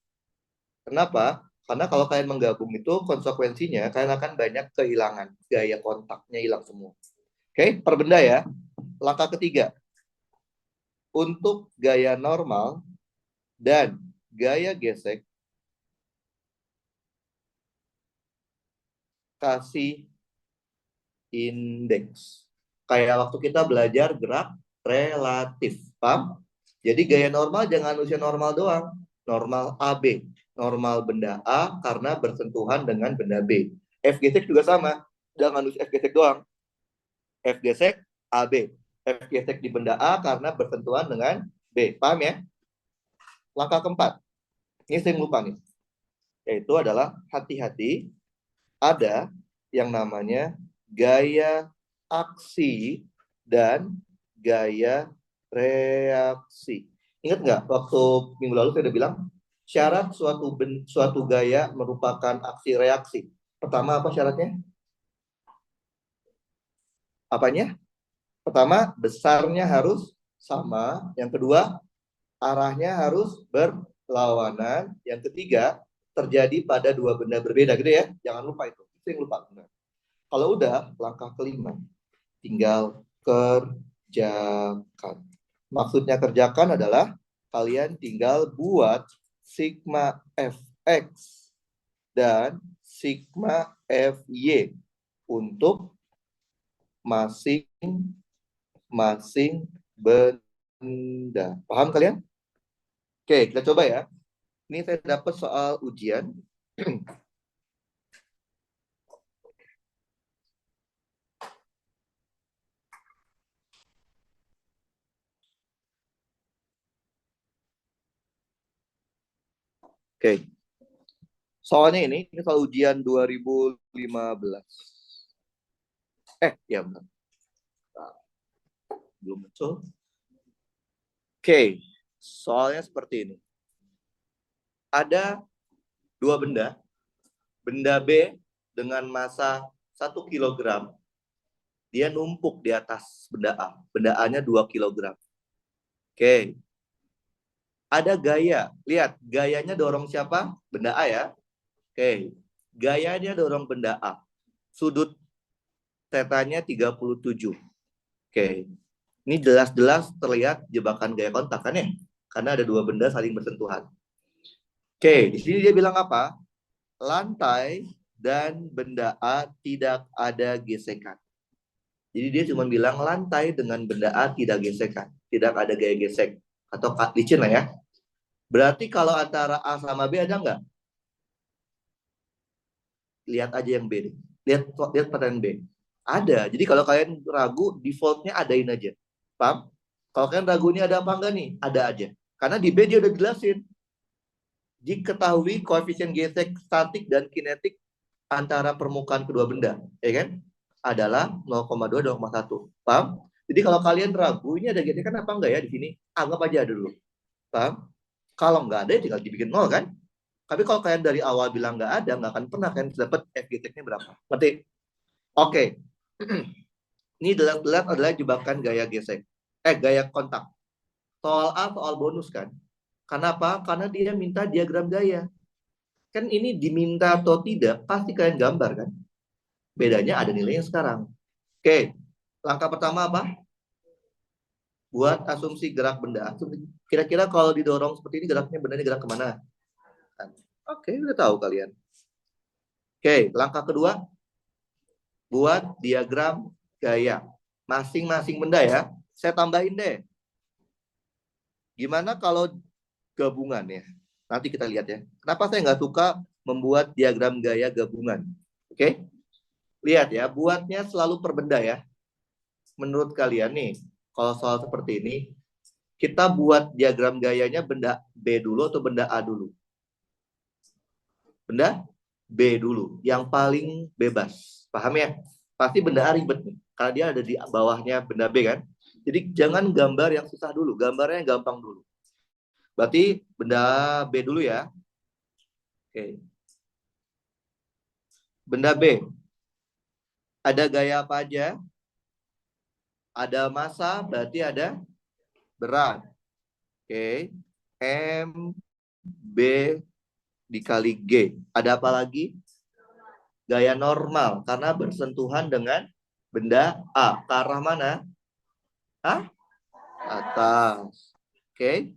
Speaker 1: Kenapa? Karena kalau kalian menggabung itu, konsekuensinya kalian akan banyak kehilangan. Gaya kontaknya hilang semua. Oke, per benda ya. Langkah ketiga. Untuk gaya normal dan gaya gesek, kasih indeks. Kayak waktu kita belajar gerak relatif. Paham? Jadi gaya normal jangan usia normal doang. Normal AB. Normal benda A karena bersentuhan dengan benda B. F gesek juga sama. Jangan usia F gesek doang. F gesek AB. F gesek di benda A karena bersentuhan dengan B. Paham ya? Langkah keempat. Ini saya lupa nih. Yaitu adalah hati-hati ada yang namanya gaya aksi dan gaya reaksi. Ingat nggak waktu minggu lalu saya udah bilang syarat suatu gaya merupakan aksi reaksi. Pertama apa syaratnya? Apanya? Pertama, besarnya harus sama. Yang kedua, arahnya harus berlawanan. Yang ketiga, terjadi pada dua benda berbeda gitu ya. Jangan lupa itu. Itu yang lupa. Kalau udah, langkah kelima. Tinggal kerjakan. Maksudnya kerjakan adalah kalian tinggal buat sigma fx dan sigma fy untuk masing-masing benda. Paham kalian? Oke, kita coba ya. Ini saya dapat soal ujian. Oke. Soalnya ini soal ujian 2015. Ya benar. Belum muncul. Oke. Soalnya seperti ini. Ada dua benda. Benda B dengan massa 1 kilogram. Dia numpuk di atas benda A. Benda A-nya 2 kilogram. Oke. Ada gaya. Lihat, gayanya dorong siapa? Benda A ya. Oke. Gayanya dorong benda A. Sudut tetanya 37. Oke. Ini jelas-jelas terlihat jebakan gaya kontak kan ya? Karena ada dua benda saling bersentuhan. Oke, di sini dia bilang apa? Lantai dan benda A tidak ada gesekan. Jadi dia cuma bilang lantai dengan benda A tidak gesekan, tidak ada gaya gesek atau licin lah ya. Berarti kalau antara A sama B ada nggak? Lihat aja yang B. Lihat pertanyaan B. Ada. Jadi kalau kalian ragu, defaultnya adain aja. Paham? Kalau kalian ragu ini ada apa enggak nih? Ada aja. Karena di B dia udah jelasin. Diketahui koefisien gesek statik dan kinetik antara permukaan kedua benda, ya kan? Adalah 0,2 dan 0,1. Paham? Jadi kalau kalian ragu ini ada gesekan apa enggak ya di sini? Anggap aja ada dulu. Paham? Kalau enggak ada tinggal dibikin 0 kan? Tapi kalau kalian dari awal bilang nggak ada, nggak akan pernah kalian dapat FGTech-nya berapa. Ngerti? Oke. Ini adalah jebakan gaya gesek. Gaya kontak. Soal A, soal bonus kan. Kenapa? Karena dia minta diagram gaya. Kan ini diminta atau tidak, pasti kalian gambar kan. Bedanya ada nilainya sekarang. Oke. Langkah pertama apa? Buat asumsi gerak benda. Kira-kira kalau didorong seperti ini, geraknya bendanya gerak kemana? Oke, udah tahu kalian. Oke, langkah kedua, buat diagram gaya. Masing-masing benda ya. Saya tambahin deh. Gimana kalau gabungan ya? Nanti kita lihat ya. Kenapa saya nggak suka membuat diagram gaya gabungan? Oke? Lihat ya, buatnya selalu per benda ya. Menurut kalian nih, kalau soal seperti ini, kita buat diagram gayanya benda B dulu atau benda A dulu? Benda B dulu, yang paling bebas. Paham ya? Pasti benda A ribet nih, karena dia ada di bawahnya benda B kan. Jadi jangan gambar yang susah dulu, gambarnya yang gampang dulu. Berarti benda B dulu ya. Oke. Benda B. Ada gaya apa aja? Ada massa, berarti ada berat. Oke. M, B, dikali G. Ada apa lagi? Gaya normal, karena bersentuhan dengan benda A. Ke arah mana? Hah? Atas. Oke.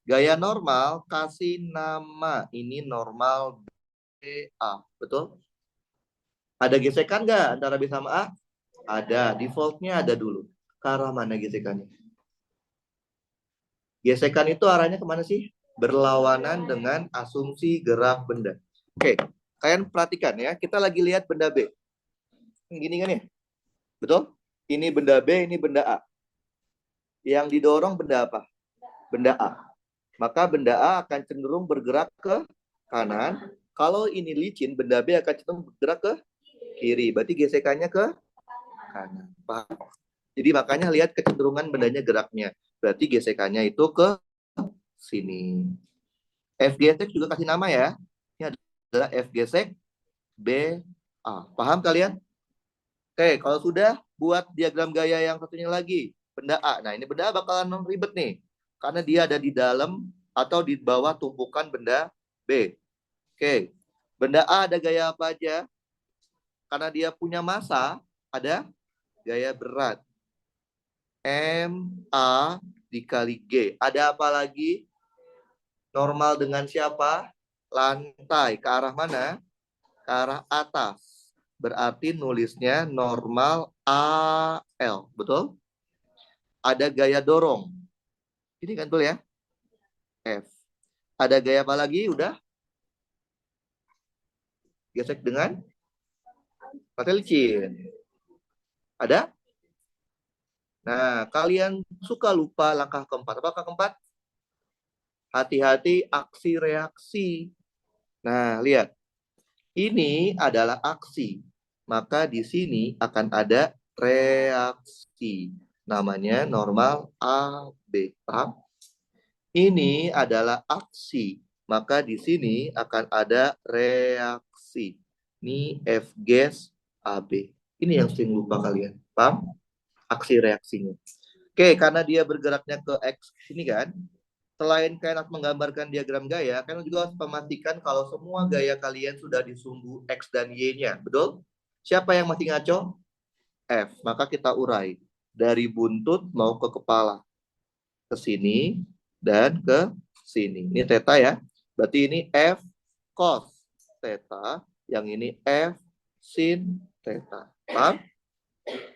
Speaker 1: Gaya normal, kasih nama. Ini normal BA. Betul? Ada gesekan nggak antara B sama A? Ada. Defaultnya ada dulu. Ke arah mana gesekannya? Gesekan itu arahnya kemana sih? Berlawanan dengan asumsi gerak benda. Oke. Kalian perhatikan ya. Kita lagi lihat benda B. Gini kan ya? Betul? Ini benda B, ini benda A. Yang didorong benda apa? Benda A. Maka benda A akan cenderung bergerak ke kanan. Kalau ini licin, benda B akan cenderung bergerak ke kiri. Berarti gesekannya ke kanan. Paham? Jadi makanya lihat kecenderungan bendanya geraknya. Berarti gesekannya itu ke sini. F gesek juga kasih nama ya. Ini adalah F gesek B A. Paham kalian? Oke, kalau sudah, buat diagram gaya yang satunya lagi. Benda A. Nah, ini benda A bakalan ribet nih. Karena dia ada di dalam atau di bawah tumpukan benda B. Oke. Benda A ada gaya apa aja? Karena dia punya massa, ada gaya berat. M, A, dikali G. Ada apa lagi? Normal dengan siapa? Lantai. Ke arah mana? Ke arah atas. Berarti nulisnya normal AL. Betul? Ada gaya dorong. Ini kan betul ya? F. Ada gaya apa lagi? Udah? Gesek dengan mata licin. Ada? Nah, kalian suka lupa langkah keempat. Apakah keempat? Hati-hati aksi reaksi. Nah, lihat. Ini adalah aksi. Maka di sini akan ada reaksi. Namanya normal AB. Paham? Ini adalah aksi. Maka di sini akan ada reaksi. Ini F gas AB. Ini yang sering lupa kalian. Paham? Aksi reaksinya. Oke, karena dia bergeraknya ke X sini kan. Selain kalian harus menggambarkan diagram gaya, kalian juga harus memastikan kalau semua gaya kalian sudah di sumbu X dan Y-nya. Betul? Siapa yang masih ngaco? F. Maka kita urai. Dari buntut mau ke kepala. Ke sini dan ke sini. Ini theta ya. Berarti ini F cos theta Yang ini F sin theta. Paham?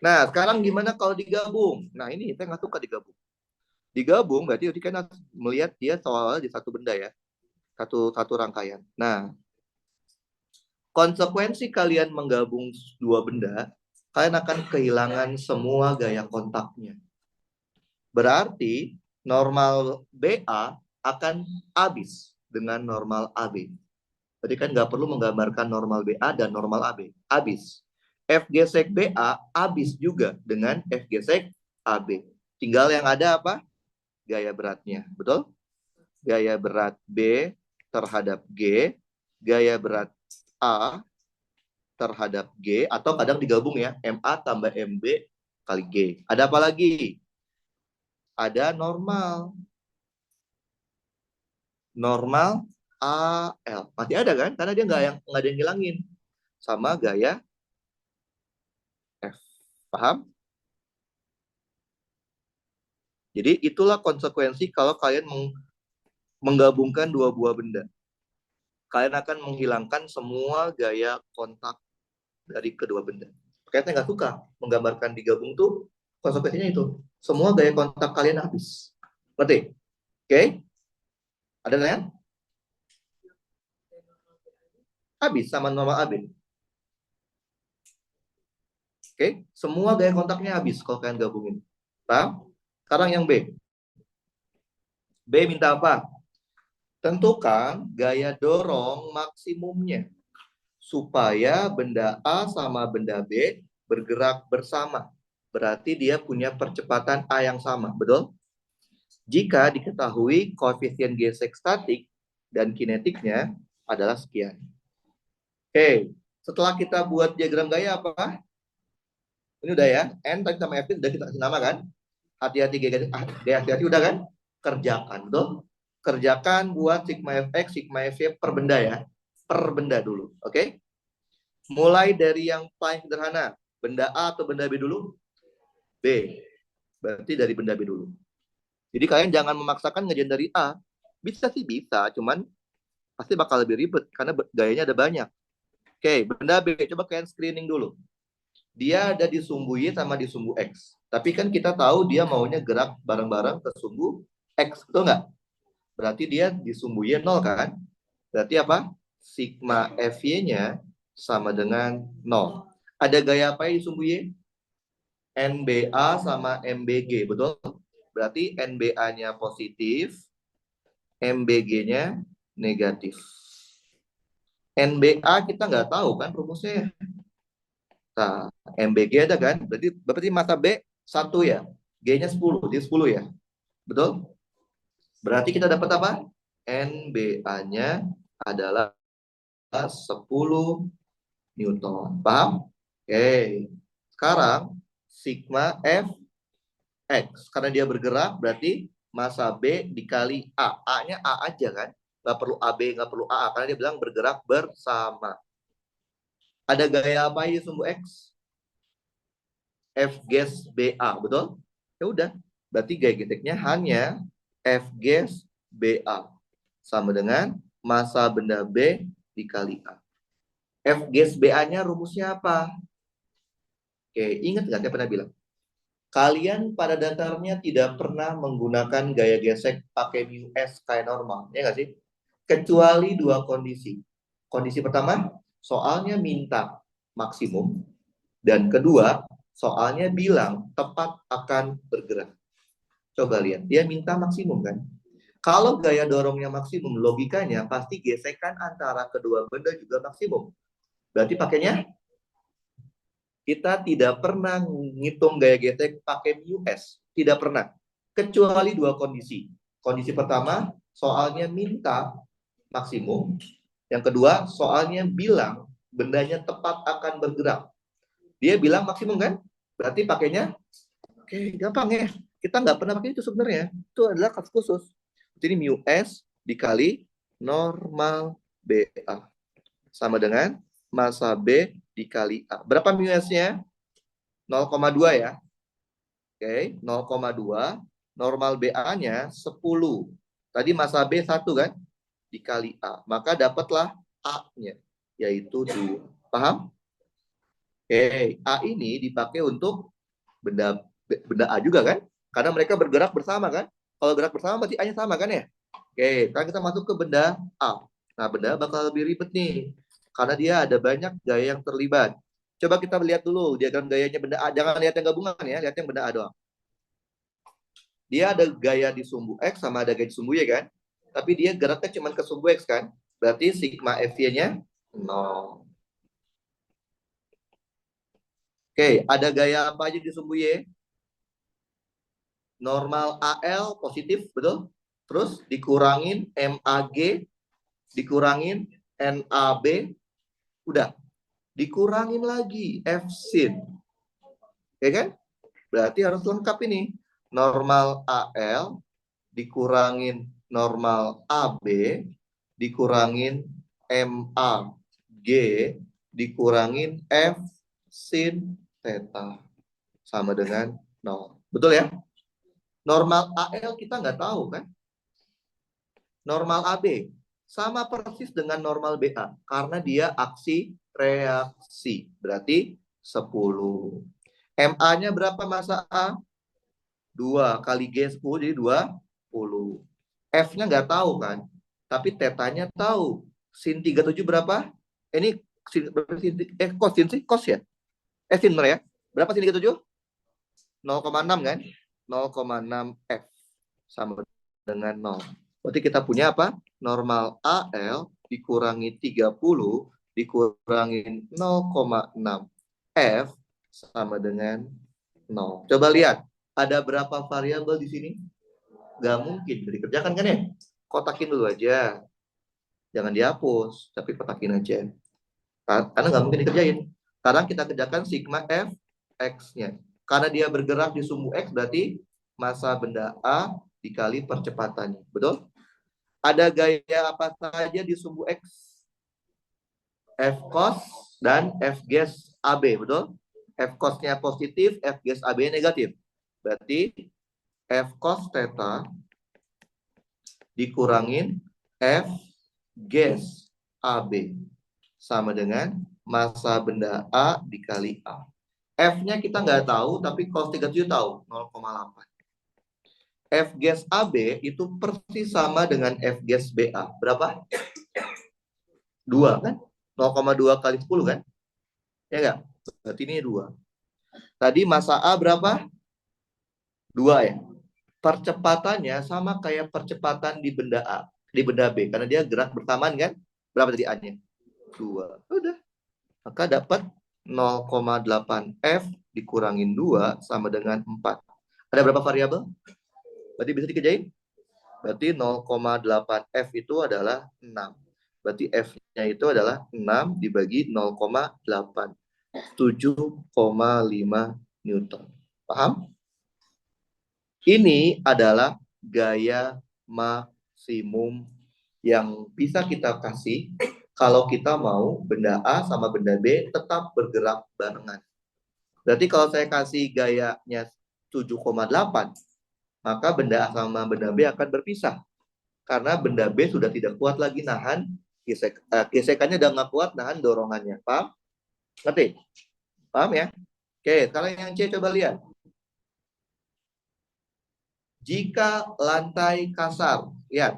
Speaker 1: Nah, sekarang gimana kalau digabung? Nah, ini saya nggak suka digabung. Digabung berarti kan melihat dia soalnya di satu benda ya. Satu rangkaian. Nah, konsekuensi kalian menggabung dua benda, kalian akan kehilangan semua gaya kontaknya. Berarti normal BA akan habis dengan normal AB. Berarti kan nggak perlu menggambarkan normal BA dan normal AB. Habis. FG sek BA habis juga dengan FG sek AB. Tinggal yang ada apa? Gaya beratnya. Betul? Gaya berat B terhadap G. Gaya berat A terhadap G. Atau kadang digabung ya. MA tambah MB kali G. Ada apa lagi? Ada normal. Normal AL. Masih ada kan? Karena dia nggak ada yang ngilangin. Sama gaya F. Paham? Jadi itulah konsekuensi kalau kalian menggabungkan dua buah benda. Kalian akan menghilangkan semua gaya kontak dari kedua benda. Makanya saya nggak suka menggambarkan digabung tuh konsekuensinya itu. Semua gaya kontak kalian habis. Ngerti? Oke? Ada nanya? Habis sama normal AB. Oke? Semua gaya kontaknya habis kalau kalian gabungin. Paham? Sekarang yang B. B minta apa? Tentukan gaya dorong maksimumnya supaya benda A sama benda B bergerak bersama. Berarti dia punya percepatan A yang sama, betul? Jika diketahui koefisien gesek statik dan kinetiknya adalah sekian. Oke, setelah kita buat diagram gaya apa? Ini udah ya, N tadi sama F udah kita kasih nama kan? Hati-hati hati-hati udah kan? Kerjakan, betul? Kerjakan buat sigma fx, sigma fy per benda ya. Per benda dulu, oke? Mulai dari yang paling sederhana, benda A atau benda B dulu? B. Berarti dari benda B dulu. Jadi kalian jangan memaksakan ngerjain dari A. Bisa sih bisa, cuman pasti bakal lebih ribet karena gayanya ada banyak. Oke, benda B coba kalian screening dulu. Dia ada di sumbu Y sama di sumbu X. Tapi kan kita tahu dia maunya gerak bareng-bareng ke sumbu X, betul nggak? Berarti dia di sumbu Y 0 kan? Berarti apa? Sigma Fy-nya sama dengan 0. Ada gaya apa di sumbu Y? NBA sama MBG, betul? Berarti NBA-nya positif, MBG-nya negatif. NBA kita nggak tahu kan rumusnya. Nah, MBG ada kan? Berarti massa B 1 ya. G-nya 10, dia 10 ya. Betul? Berarti kita dapat apa? NBA-nya adalah 10 Newton. Paham? Oke. Sekarang sigma Fx. Karena dia bergerak berarti massa B dikali A. A-nya A aja kan? Nggak perlu AB, nggak perlu AA. Karena dia bilang bergerak bersama. Ada gaya apa di sumbu X? F gas BA, betul? Ya udah. Berarti gaya geseknya hanya F gas BA. Sama dengan massa benda B dikali A. F gas BA-nya rumusnya apa? Oke, ingat nggak saya pernah bilang? Kalian pada dasarnya tidak pernah menggunakan gaya gesek pakai mu S kayak normal, ya nggak sih? Kecuali dua kondisi. Kondisi pertama, soalnya minta maksimum. Dan kedua, soalnya bilang tepat akan bergerak. Coba lihat, dia minta maksimum kan? Kalau gaya dorongnya maksimum, logikanya pasti gesekan antara kedua benda juga maksimum. Berarti pakainya kita tidak pernah ngitung gaya gesek pakai mu S. Tidak pernah. Kecuali dua kondisi. Kondisi pertama, soalnya minta maksimum. Yang kedua, soalnya bilang bendanya tepat akan bergerak. Dia bilang maksimum kan? Berarti pakainya, oke, gampang ya. Kita nggak pernah pakai itu sebenarnya. Itu adalah kasus khusus. Jadi mu S dikali normal BA. Sama dengan massa B dikali A. Berapa mu S-nya? 0,2 ya. Oke, 0,2. Normal BA-nya 10. Tadi massa B 1 kan? Dikali A. Maka dapatlah A-nya. yaitu 2. Paham? Oke, A ini dipakai untuk benda A juga kan? Karena mereka bergerak bersama kan? Kalau gerak bersama berarti A-nya sama kan ya? Oke, sekarang kita masuk ke benda A. Nah, benda A bakal lebih ribet nih. Karena dia ada banyak gaya yang terlibat. Coba kita lihat dulu diagram gayanya benda A. Jangan lihat yang gabungan ya, lihat yang benda A doang. Dia ada gaya di sumbu X sama ada gaya di sumbu Y kan? Tapi dia geraknya cuma ke sumbu X kan? Berarti sigma FY-nya 0. Oke, ada gaya apa aja di sumbu Y? Normal AL positif, betul? Terus dikurangin MAG, dikurangin NAB, udah. Dikurangin lagi F sin. Ya kan? Berarti harus lengkap ini. Normal AL dikurangin normal AB, dikurangin MAG, dikurangin F sin theta. Sama dengan 0. Betul ya? Normal AL kita nggak tahu kan? Normal AB sama persis dengan normal BA karena dia aksi reaksi. Berarti 10. MA-nya berapa massa A? 2 kali G 10 jadi 20. F-nya nggak tahu kan? Tapi tetanya tahu. Sin 37 berapa? Ini cos sin sih? Cos ya? Sin ya? Berapa sin 37? 0,6 kan? 0,6 F sama dengan 0. Berarti kita punya apa? Normal AL dikurangi 30 dikurangi 0,6 F sama dengan 0. Coba lihat, ada berapa variabel di sini? Gak mungkin dikerjakan kan ya? Kotakin dulu aja. Jangan dihapus, tapi kotakin aja. Karena nggak mungkin dikerjain. Sekarang kita kerjakan sigma F X-nya. Karena dia bergerak di sumbu X, berarti massa benda A dikali percepatannya. Betul? Ada gaya apa saja di sumbu X? F cos dan F gas AB, betul? F cos-nya positif, F gas AB negatif. Berarti F cos theta dikurangin F gas AB sama dengan massa benda A dikali A. F-nya kita nggak tahu, tapi cos 37 tahu, 0,8. F gas AB itu persis sama dengan F gas BA. Berapa? 2 kan? 0,2 kali 10 kan? Ya nggak? Berarti ini 2. Tadi massa A berapa? 2 ya. Percepatannya sama kayak percepatan di benda A, di benda B. Karena dia gerak bersamaan kan? Berapa tadi A-nya? 2. Udah. Maka dapat 0,8 F dikurangin 2 sama dengan 4. Ada berapa variabel? Berarti bisa dikerjain? Berarti 0,8 F itu adalah 6. Berarti F-nya itu adalah 6 dibagi 0,8. 7,5 Newton. Paham? Ini adalah gaya maksimum yang bisa kita kasih kalau kita mau benda A sama benda B tetap bergerak barengan. Berarti kalau saya kasih gayanya 7,8, maka benda A sama benda B akan berpisah. Karena benda B sudah tidak kuat lagi nahan gesekannya, udah nggak kuat nahan dorongannya. Paham? Ngerti? Paham ya? Oke, sekarang yang C coba lihat. Jika lantai kasar, ya,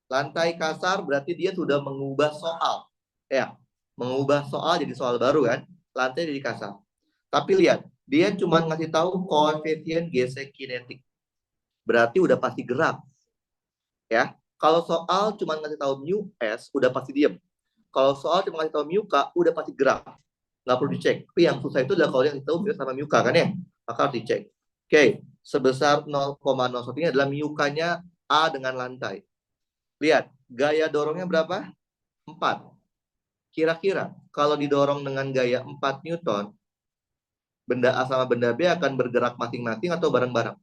Speaker 1: lantai kasar berarti dia sudah mengubah soal. Ya, mengubah soal jadi soal baru kan? Lantai jadi kasar. Tapi lihat, dia cuma ngasih tahu koefisien gesek kinetik. Berarti udah pasti gerak. Ya, kalau soal cuma ngasih tahu mu s, udah pasti diem. Kalau soal cuma ngasih tahu mu k, udah pasti gerak. Nggak perlu dicek. Tapi yang susah itu adalah kalau yang tahu mu sama mu k kan ya? Maka harus dicek. Oke, sebesar 0,01 ini adalah mu k-nya A dengan lantai. Lihat, gaya dorongnya berapa? 4. Kira-kira kalau didorong dengan gaya 4 Newton, benda A sama benda B akan bergerak masing-masing atau bareng-bareng?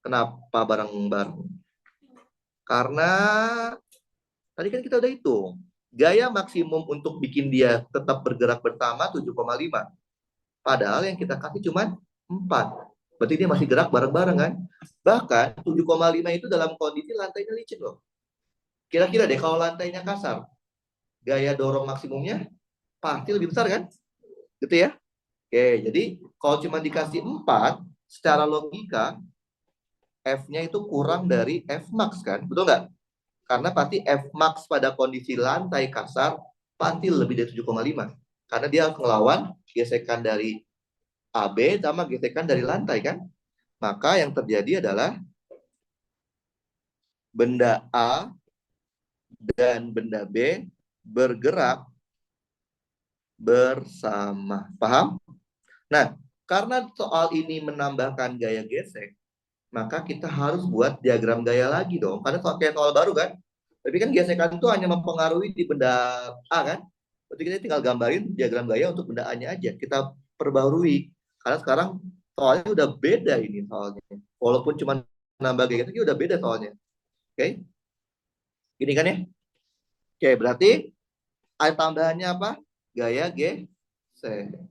Speaker 1: Kenapa bareng-bareng? Karena tadi kan kita udah hitung. Gaya maksimum untuk bikin dia tetap bergerak bersama 7,5. Padahal yang kita kasih cuma 4. Berarti dia masih gerak bareng-bareng kan? Bahkan 7,5 itu dalam kondisi lantainya licin loh. Kira-kira deh kalau lantainya kasar. gaya dorong maksimumnya pasti lebih besar kan? Gitu ya. Oke, jadi kalau cuma dikasih 4, secara logika F-nya itu kurang dari F max kan? Betul nggak? Karena pasti F max pada kondisi lantai kasar pasti lebih dari 7,5. Karena dia harus melawan gesekan dari AB sama gesekan dari lantai kan? Maka yang terjadi adalah benda A dan benda B bergerak bersama. Paham? Nah, karena soal ini menambahkan gaya gesek, maka kita harus buat diagram gaya lagi dong. Karena kayak soal baru kan. Tapi kan gesekan itu hanya mempengaruhi di benda A kan. Berarti kita tinggal gambarin diagram gaya untuk benda A-nya aja. Kita perbarui. Karena sekarang soalnya udah beda ini soalnya. Walaupun cuma nambah gaya itu udah beda soalnya. Oke. Gini kan ya. Oke, berarti ada tambahannya apa? Gaya gesek.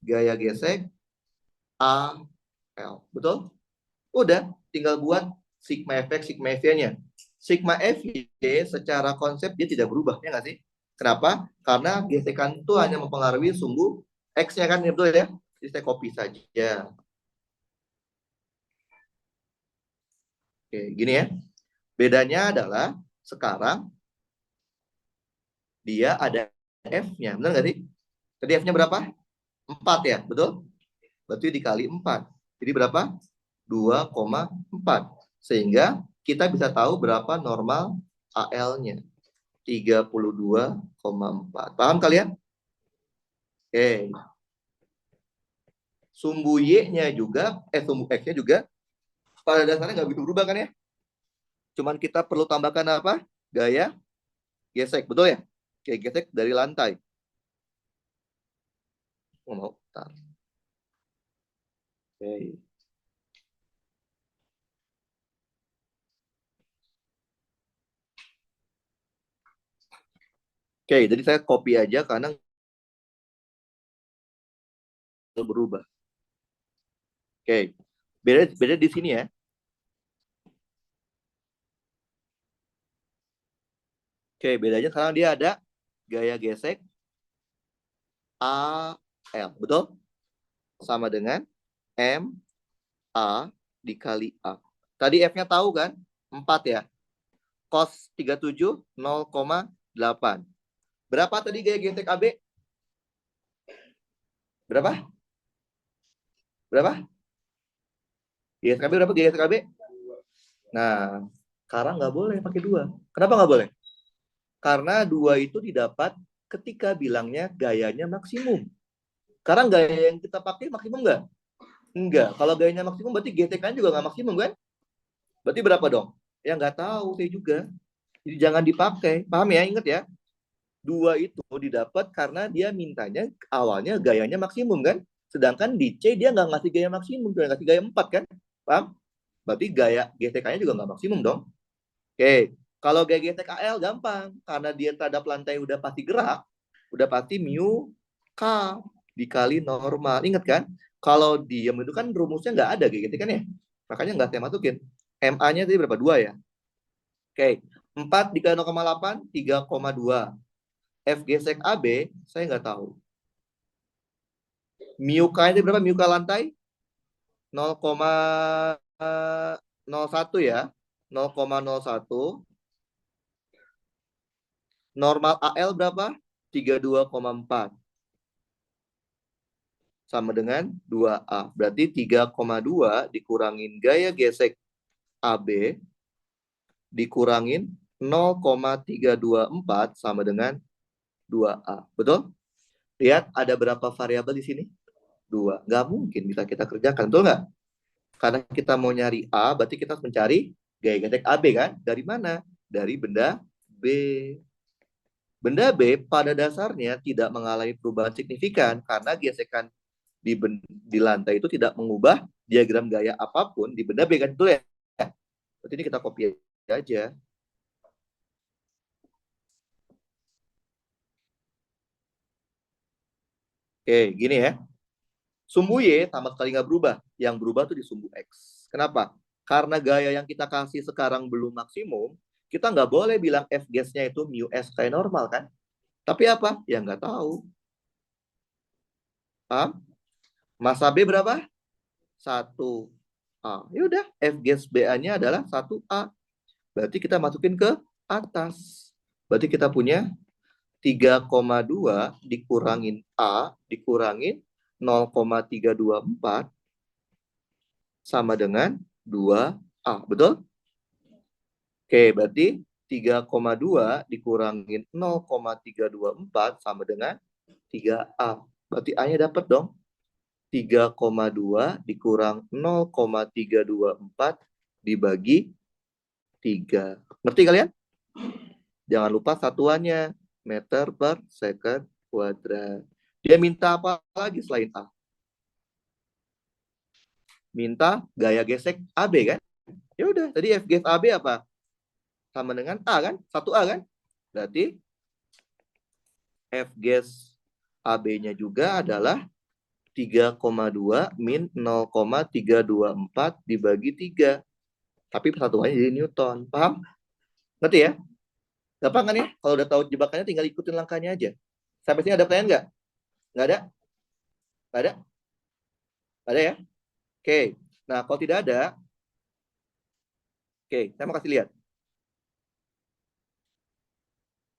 Speaker 1: Gaya gesek A, L. Betul? Udah, tinggal buat sigma fx, sigma fy-nya. Sigma fy secara konsep dia tidak berubah, ya nggak sih? Kenapa? Karena gesekan itu hanya mempengaruhi sumbu x-nya kan, ya betul ya? Jadi saya copy saja. Oke, gini ya. Bedanya adalah sekarang dia ada f-nya, benar nggak sih? Tadi f-nya berapa? 4 ya, betul? Berarti dikali 4. Jadi berapa? 2,4. Sehingga kita bisa tahu berapa normal AL-nya. 32,4. Paham kalian? Oke. Sumbu Y-nya juga, sumbu X-nya juga pada dasarnya nggak begitu berubah kan ya? Cuman kita perlu tambahkan apa? Gaya gesek, betul ya? Oke, gesek dari lantai. Mau, Oke. Oke, jadi saya copy aja karena berubah. Oke, beda di sini ya. Oke, bedanya sekarang dia ada gaya gesek AL, betul? Sama dengan M A dikali A. Tadi F-nya tahu kan? 4 ya. Cos 37 0,8. Berapa tadi gaya gesek AB? Berapa? Berapa? Gaya gesek AB berapa gaya gesek AB? Nah, sekarang nggak boleh pakai 2. Kenapa nggak boleh? Karena 2 itu didapat ketika bilangnya gayanya maksimum. Sekarang gaya yang kita pakai maksimum nggak? Enggak. Kalau gayanya maksimum berarti gesekannya juga nggak maksimum kan? Berarti berapa dong? Ya nggak tahu saya juga. Jadi jangan dipakai. Paham ya? Ingat ya. 2 itu didapat karena dia mintanya awalnya gayanya maksimum kan. Sedangkan di C dia nggak ngasih gaya maksimum, dia ngasih gaya 4 kan. Paham? Berarti gaya GTK-nya juga nggak maksimum dong. Oke, kalau gaya GTK AL gampang. Karena dia terhadap lantai udah pasti gerak, udah pasti mu K dikali normal. Ingat kan? Kalau diem itu kan rumusnya nggak ada kayak gitu kan ya. Makanya nggak saya masukin. MA-nya tadi berapa? 2 ya? Oke, 4 dikali 0,8, 3,2. F gesek AB, saya nggak tahu. Mu K itu berapa? Mu K lantai? 0,01 ya. 0,01. Normal AL berapa? 32,4. Sama dengan 2A. Berarti 3,2 dikurangin gaya gesek AB dikurangin 0,324 sama dengan 2A. Betul? Lihat ada berapa variabel di sini? 2. Nggak mungkin bisa kita kerjakan. Betul nggak? Karena kita mau nyari A, berarti kita harus mencari gaya gesek AB kan? Dari mana? Dari benda B. Benda B pada dasarnya tidak mengalami perubahan signifikan karena gesekan di lantai itu tidak mengubah diagram gaya apapun di benda B kan itu ya. Berarti ini kita copy aja. Oke, gini ya. Sumbu Y sama sekali nggak berubah. Yang berubah tuh di sumbu X. Kenapa? Karena gaya yang kita kasih sekarang belum maksimum, kita nggak boleh bilang F gasnya itu mu S kayak normal kan? Tapi apa? Ya nggak tahu. Paham? Massa B berapa? 1A. Ya udah, F gas BA-nya adalah 1A. Berarti kita masukin ke atas. Berarti kita punya 3,2 dikurangin A dikurangin 0,324 sama dengan 2A. Betul? Oke, berarti 3,2 dikurangin 0,324 sama dengan 3A. Berarti A-nya dapat dong. 3,2 dikurang 0,324 dibagi 3. Ngerti kalian? Jangan lupa satuannya. Meter per second kuadrat. Dia minta apa lagi selain A? Minta gaya gesek AB kan? Ya udah, tadi F gas AB apa? Sama dengan A kan? 1A kan? Berarti F gas AB-nya juga adalah 3,2 min 0,324 dibagi 3. Tapi persatuannya jadi Newton. Paham? Ngerti ya? Gampang kan ya? Kalau udah tahu jebakannya tinggal ikutin langkahnya aja. Sampai sini ada pertanyaan nggak? Nggak ada? Nggak ada? Ada ya? Oke. Nah, kalau tidak ada, oke, saya mau kasih lihat.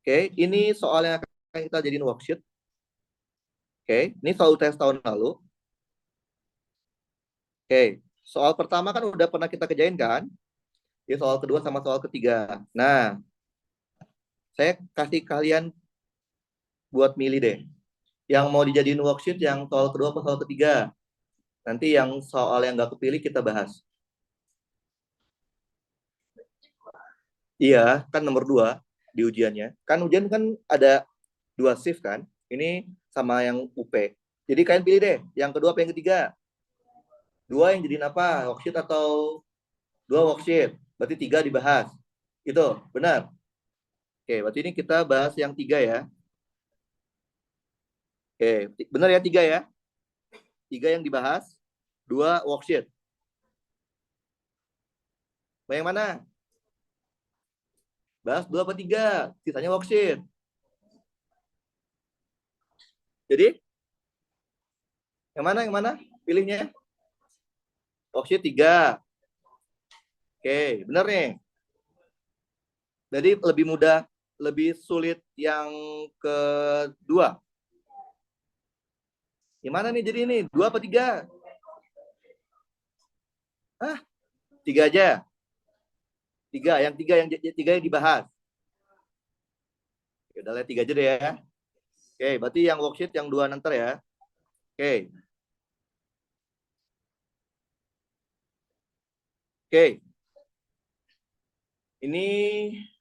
Speaker 1: Oke, ini soal yang akan kita jadiin worksheet. Oke, ini soal UTS tahun lalu. Oke, soal pertama kan udah pernah kita kerjain kan? Ini soal kedua sama soal ketiga. Nah, saya kasih kalian buat milih deh. Yang mau dijadiin worksheet yang soal kedua atau soal ketiga. Nanti yang soal yang nggak kepilih kita bahas. Iya, kan nomor 2 di ujiannya. Kan ujian kan ada 2 shift kan. Ini sama yang UP. Jadi kalian pilih deh, yang kedua apa yang ketiga? 2 yang jadiin apa? Worksheet atau 2 worksheet? Berarti 3 dibahas. Itu, benar? Oke, berarti ini kita bahas yang 3 ya. Oke, benar ya 3 ya? 3 yang dibahas, 2 worksheet. Mau yang mana? Bahas 2 apa 3? Sisanya worksheet. Jadi, yang mana? Yang mana? Pilihnya. Worksheet 3. Oke, benar nih. Jadi lebih mudah, lebih sulit yang kedua. Gimana nih jadi ini? 2 apa 3? Ah, 3 aja. 3, yang 3 yang dibahas. Oke, udah lihat 3 aja deh ya. Oke, berarti yang worksheet yang 2 nanti ya. Oke. Oke. Ini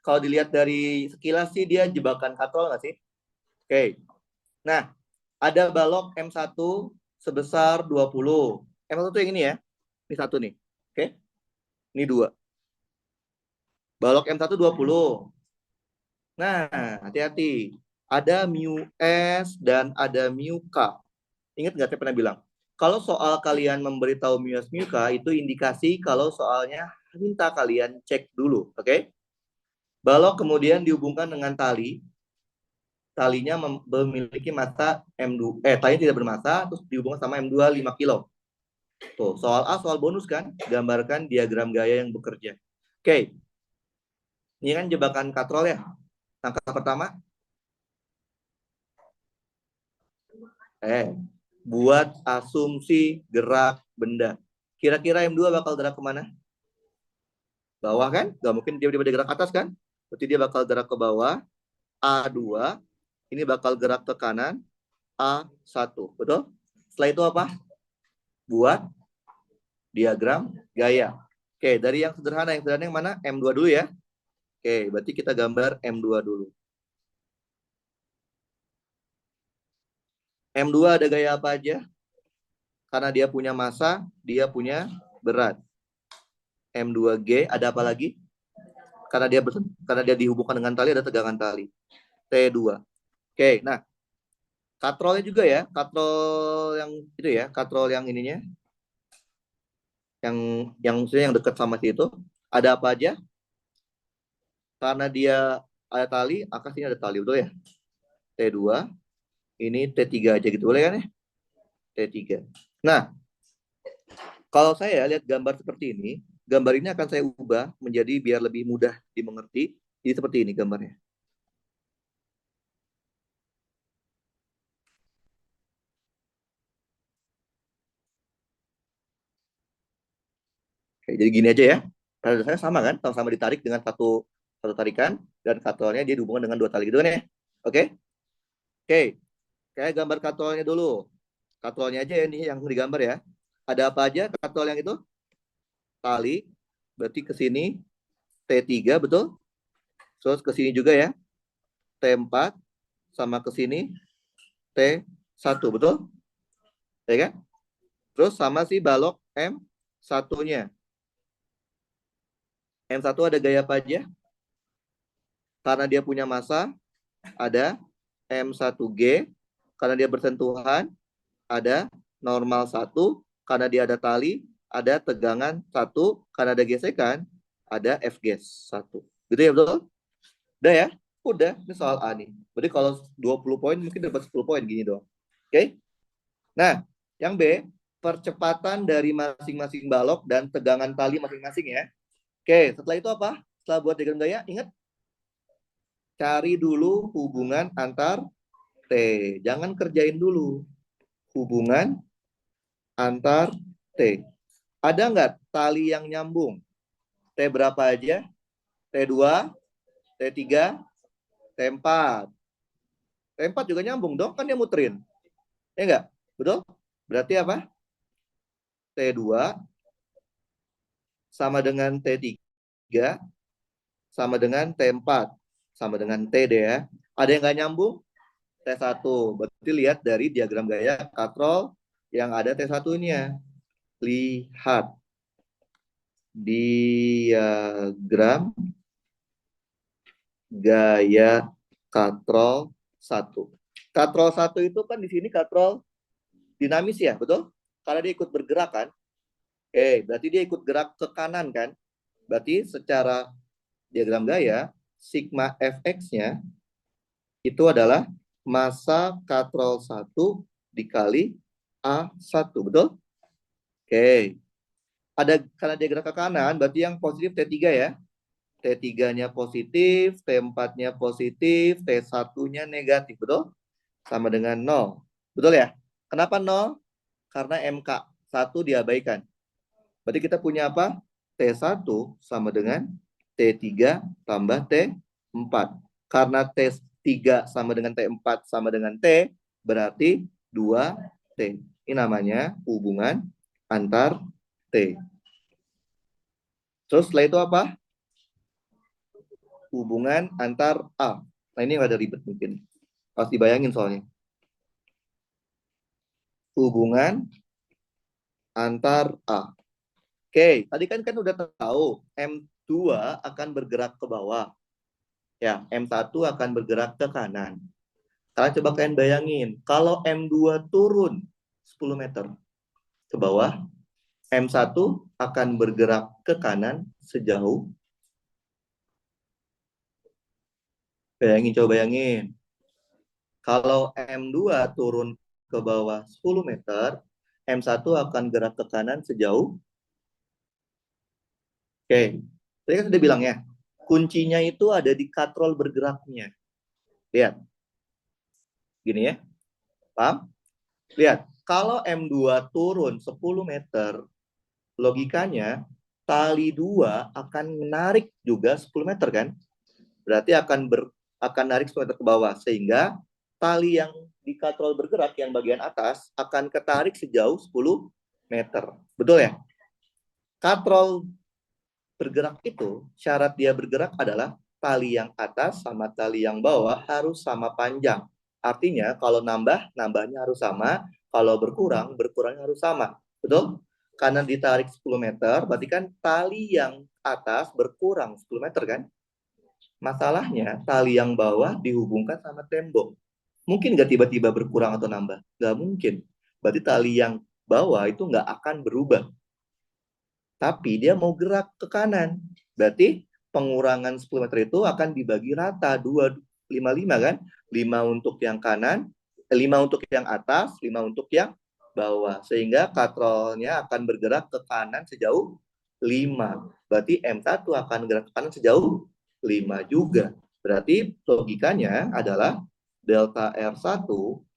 Speaker 1: kalau dilihat dari sekilas sih dia jebakan katrol nggak sih? Oke. Nah, ada balok M1 sebesar 20. M1 tuh yang ini ya. Ini 1 nih. Oke. Ini 2. Balok M1 20. Nah, hati-hati. Ada mu S dan ada mu K. Ingat nggak saya pernah bilang? Kalau soal kalian memberitahu mu S mu K, itu indikasi kalau soalnya minta kalian cek dulu. Oke? Balok kemudian dihubungkan dengan tali. Talinya memiliki massa M2. Talinya tidak bermassa, terus dihubungkan sama M2 5 kilo. Tuh, soal A, soal bonus kan? Gambarkan diagram gaya yang bekerja. Oke. Ini kan jebakan katrol ya. Langkah pertama, buat asumsi gerak benda. Kira-kira M2 bakal gerak kemana? Bawah kan? Gak mungkin dia tiba-tiba gerak atas kan? Berarti dia bakal gerak ke bawah. A2, ini bakal gerak ke kanan. A1, betul? Setelah itu apa? Buat diagram gaya. Oke, dari yang sederhana yang mana? M2 dulu ya. Oke, berarti kita gambar M2 dulu. M2 ada gaya apa aja? Karena dia punya massa, dia punya berat. M2G ada apa lagi? Karena dia dihubungkan dengan tali, ada tegangan tali. T2. Oke, nah katrolnya juga ya, katrol yang itu ya, katrol yang ininya, yang maksudnya yang dekat sama si itu, ada apa aja? Karena dia ada tali, maka sini ada tali, betul ya? T2, ini T3 aja gitu, boleh kan ya? T3. Nah, kalau saya lihat gambar seperti ini, gambar ini akan saya ubah menjadi biar lebih mudah dimengerti. Jadi seperti ini gambarnya. Oke, jadi gini aja ya. Pada dasarnya sama kan, sama-sama ditarik dengan satu satu tarikan dan katrolnya dia dihubungkan dengan dua tali gitu kan ya. Oke? Oke, kayak gambar katrolnya dulu. Katrolnya aja ya nih yang digambar ya. Ada apa aja katrol yang itu? Tali, berarti ke sini T3 betul? Terus ke sini juga ya. T4 sama ke sini T1 betul? Ya kan? Terus sama si balok M1-nya. M1 ada gaya apa aja? Karena dia punya massa, ada M1G. Karena dia bersentuhan, ada normal 1. Karena dia ada tali, ada tegangan 1. Karena ada gesekan, ada Fgs 1. Gitu ya betul? Udah ya? Udah, ini soal A nih. Berarti kalau 20 poin mungkin dapat 10 poin gini doang. Oke? Nah, yang B, percepatan dari masing-masing balok dan tegangan tali masing-masing ya. Oke, setelah itu apa? Setelah buat diagram gaya, ingat cari dulu hubungan antar T. Jangan kerjain dulu hubungan antar T. Ada nggak tali yang nyambung? T berapa aja? T2, T3, T4. T4 juga nyambung dong, kan dia muterin. Ya nggak? Betul? Berarti apa? T2 sama dengan T3 sama dengan T4 sama dengan T deh ya. Ada yang nggak nyambung? T1. Berarti lihat dari diagram gaya katrol yang ada T1-nya. Lihat diagram gaya katrol 1. Katrol 1 itu kan di sini katrol dinamis ya, betul? Karena dia ikut bergerak kan. Oke, berarti dia ikut gerak ke kanan kan. Berarti secara diagram gaya, sigma fx-nya itu adalah massa katrol 1 dikali A1, betul? Oke. Ada karena dia gerak ke kanan, berarti yang positif T3 ya. T3-nya positif, T4-nya positif, T1-nya negatif, betul? Sama dengan 0. Betul ya? Kenapa 0? Karena MK1 diabaikan. Berarti kita punya apa? T1 sama dengan T3 tambah T4. Karena T3 sama dengan T4 sama dengan T, berarti 2T. Ini namanya hubungan antar T. Terus setelah itu apa? Hubungan antar A. Nah ini ada ribet mungkin. Harus dibayangin soalnya. Hubungan antar A. Oke, tadi kan udah tahu M2 akan bergerak ke bawah. Ya, M1 akan bergerak ke kanan. Kalian coba kalian bayangin, kalau M2 turun 10 meter ke bawah, M1 akan bergerak ke kanan sejauh. Bayangin, coba bayangin. Kalau M2 turun ke bawah 10 meter, M1 akan gerak ke kanan sejauh. Oke, tadi kan sudah bilang ya, kuncinya itu ada di katrol bergeraknya. Lihat, gini ya, paham? Lihat, kalau M2 turun 10 meter, logikanya tali 2 akan menarik juga 10 meter kan? Berarti akan narik 10 meter ke bawah, sehingga tali yang di katrol bergerak yang bagian atas akan ketarik sejauh 10 meter. Betul ya? Katrol bergerak itu, syarat dia bergerak adalah tali yang atas sama tali yang bawah harus sama panjang. Artinya kalau nambahnya harus sama. Kalau berkurangnya harus sama. Betul? Karena ditarik 10 meter, berarti kan tali yang atas berkurang 10 meter kan? Masalahnya, tali yang bawah dihubungkan sama tembok. Mungkin nggak tiba-tiba berkurang atau nambah? Nggak mungkin. Berarti tali yang bawah itu nggak akan berubah. Tapi dia mau gerak ke kanan. Berarti pengurangan 10 meter itu akan dibagi rata 5 kan? 5 untuk yang kanan, 5 untuk yang atas, 5 untuk yang bawah. Sehingga katrolnya akan bergerak ke kanan sejauh 5. Berarti M1 akan gerak ke kanan sejauh 5 juga. Berarti logikanya adalah delta R1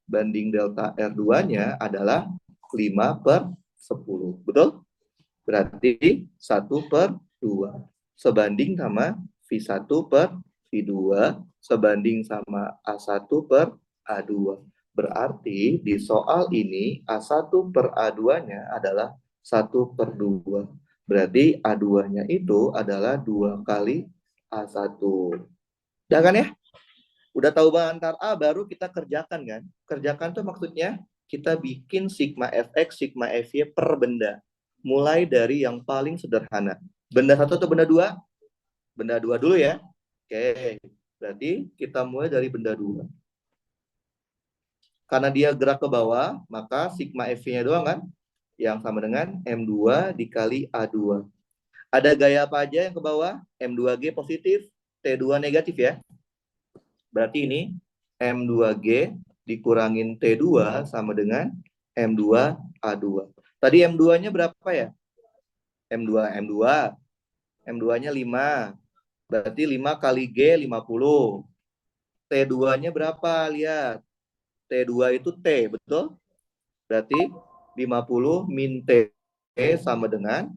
Speaker 1: banding delta R2-nya adalah 5/10. Betul? Berarti 1/2. Sebanding sama V1 per V2 sebanding sama A1/A2. Berarti di soal ini A1 per A2-nya adalah 1/2. Berarti A2-nya itu adalah 2 kali A1. Udah kan ya? Udah tahu bang antar A, baru kita kerjakan kan? Kerjakan tuh maksudnya kita bikin sigma Fx, sigma Fy per benda. Mulai dari yang paling sederhana. Benda 1 atau benda 2? Benda 2 dulu ya. Oke, berarti kita mulai dari benda 2. Karena dia gerak ke bawah, maka sigma Fy-nya doang kan? Yang sama dengan M2 dikali A2. Ada gaya apa aja yang ke bawah? M2G positif, T2 negatif ya. Berarti ini M2G dikurangin T2 sama dengan M2A2. Tadi M2-nya berapa ya? M2-nya 5. Berarti 5 kali G 50. T2-nya berapa? Lihat. T2 itu T, betul? Berarti 50 min T sama dengan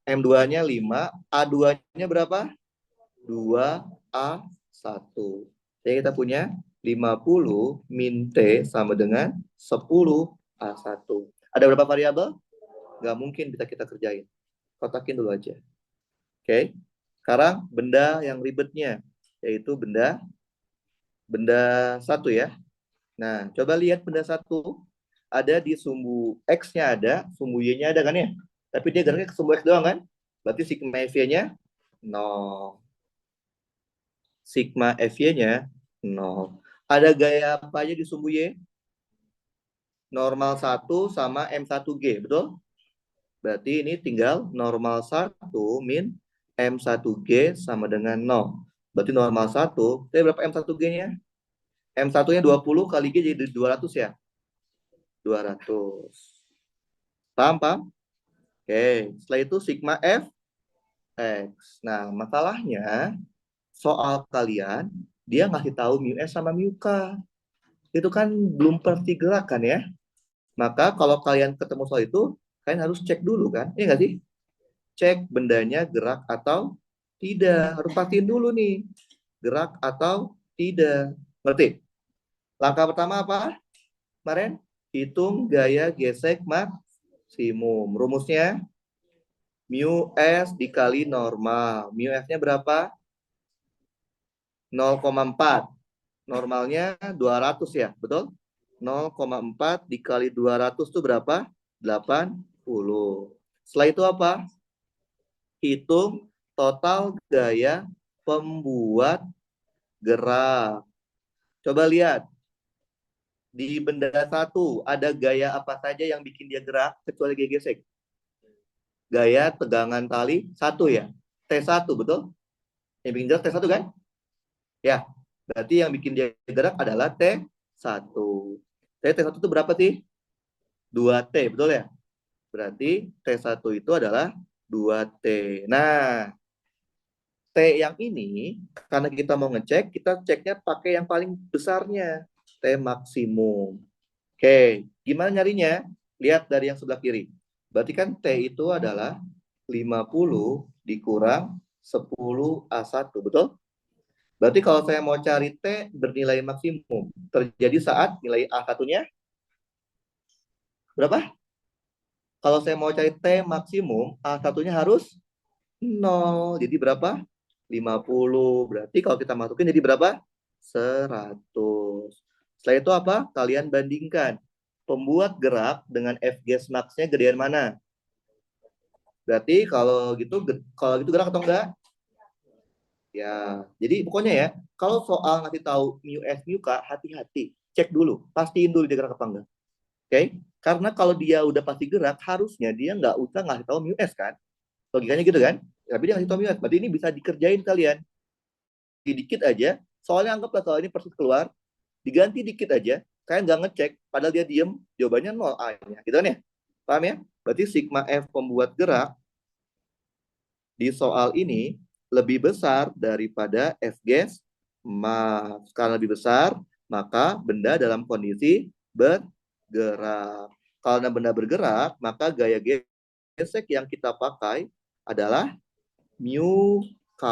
Speaker 1: M2-nya 5, A2-nya berapa? 2A1. Jadi kita punya 50 min T sama dengan 10A1. Ada berapa variabel? Nggak mungkin bisa kita kerjain. Kotakin dulu aja. Oke. Sekarang benda yang ribetnya, yaitu benda 1 ya. Nah, coba lihat benda 1. Ada di sumbu X-nya ada, sumbu Y-nya ada kan ya? Tapi dia geraknya ke sumbu X doang kan? Berarti sigma Fy-nya 0. Sigma Fy-nya 0. Ada gaya apa aja di sumbu Y? Normal 1 sama M1G, betul? Berarti ini tinggal normal 1 min M1G sama dengan 0. Berarti normal 1, jadi berapa M1G-nya? M1-nya 20 kali G jadi 200 ya? 200. Paham, paham? Oke, setelah itu sigma F X. Nah, masalahnya soal kalian, dia ngasih tahu mu S sama mu K. Itu kan belum pasti gerakan ya. Maka kalau kalian ketemu soal itu, kalian harus cek dulu kan. Iya nggak sih? Cek bendanya gerak atau tidak. Harus pastiin dulu nih. Gerak atau tidak. Ngerti? Langkah pertama apa? Kemarin? Hitung gaya gesek maksimum. Rumusnya? Mu S dikali normal. Mu S-nya berapa? 0,4. Normalnya 200 ya, betul? 0,4 dikali 200 itu berapa? 80. Setelah itu apa? Hitung total gaya pembuat gerak. Coba lihat. Di benda 1, ada gaya apa saja yang bikin dia gerak kecuali gaya gesek? Gaya tegangan tali 1 ya. T1, betul? Yang bikin gerak T1 kan? Ya, berarti yang bikin dia gerak adalah T1. T1 itu berapa sih? 2T, betul ya? Berarti T1 itu adalah 2T. Nah, T yang ini, karena kita mau ngecek, kita ceknya pakai yang paling besarnya. T maksimum. Oke, gimana nyarinya? Lihat dari yang sebelah kiri. Berarti kan T itu adalah 50 dikurang 10A1, betul? Berarti kalau saya mau cari T bernilai maksimum, terjadi saat nilai A1-nya berapa? Kalau saya mau cari T maksimum, A1-nya harus 0. Jadi berapa? 50. Berarti kalau kita masukin jadi berapa? 100. Setelah itu apa? Kalian bandingkan. Pembuat gerak dengan Fg max-nya gedean mana? Berarti kalau gitu gerak atau enggak? Ya, jadi pokoknya ya, kalau soal ngasih tahu mu S, mu K, hati-hati. Cek dulu, pastiin dulu dia gerak apa enggak. Oke? Karena kalau dia udah pasti gerak, harusnya dia nggak usah ngasih tahu mu S kan? Logikanya gitu kan? Tapi dia ngasih tahu mu S, berarti ini bisa dikerjain kalian. Dikit aja, Soalnya anggaplah kalau ini persis keluar, diganti dikit aja, kalian nggak ngecek, padahal dia diem, jawabannya 0 A-nya. Gitu kan ya? Paham ya? Berarti sigma F pembuat gerak di soal ini lebih besar daripada F gas mass. Karena lebih besar, maka benda dalam kondisi bergerak. Kalau benda bergerak, maka gaya gesek yang kita pakai adalah mu K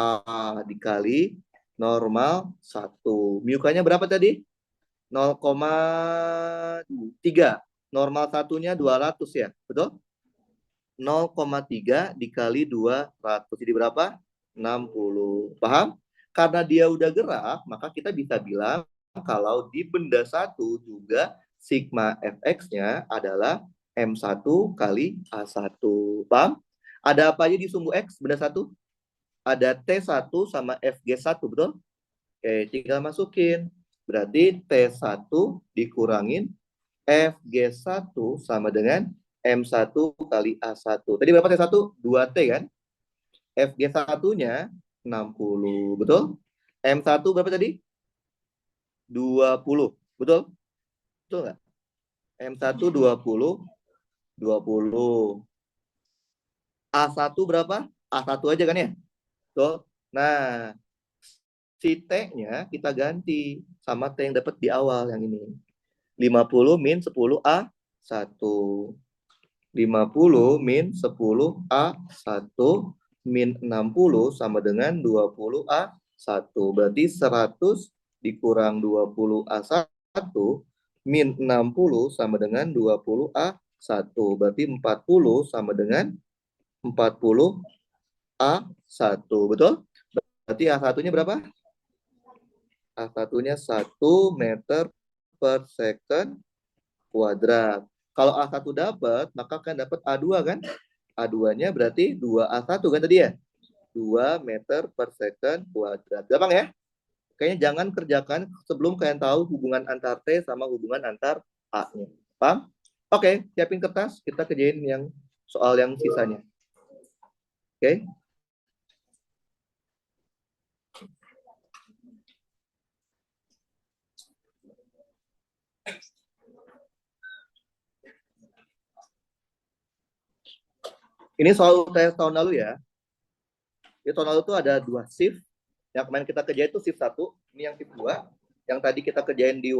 Speaker 1: dikali normal 1. Mu K-nya berapa tadi? 0,3. Normal satunya 200 ya, betul? 0,3 dikali 200. Jadi berapa? 60. Paham? Karena dia udah gerak, maka kita bisa bilang kalau di benda satu juga sigma fx-nya adalah M1 kali A1. Paham? Ada apa aja di sumbu X benda satu? Ada T1 sama FG1, betul? Oke, tinggal masukin. Berarti T1 dikurangin FG1 sama dengan M1 kali A1. Tadi berapa T1? 2T kan? FG1-nya 60, betul? M1 berapa tadi? 20, betul? Betul nggak? M1 20, 20. A1 berapa? A1 aja kan ya? Betul? Nah, si T-nya kita ganti sama T yang dapat di awal yang ini. 50 min 10 A1. 50 min 10 A1 min 60 sama dengan 20 A1. Berarti 100 dikurang 20 A1 min 60 sama dengan 20 A1. Berarti 40 sama dengan 40 A1. Betul? Berarti A1-nya berapa? A1-nya 1 meter per second kuadrat. Kalau A1 dapat, maka akan dapat A2 kan? A2-nya berarti 2A1 kan tadi ya? 2 meter per second kuadrat. Gampang ya? Kayaknya jangan kerjakan sebelum kalian tahu hubungan antar T sama hubungan antar A-nya. Paham? Oke, siapin kertas. Kita kerjain yang soal yang sisanya. Oke? Ini soal tes tahun lalu ya. Di tahun lalu tuh ada 2 shift. Yang kemarin kita kerjain itu shift 1, ini yang shift 2. Yang tadi kita kerjain di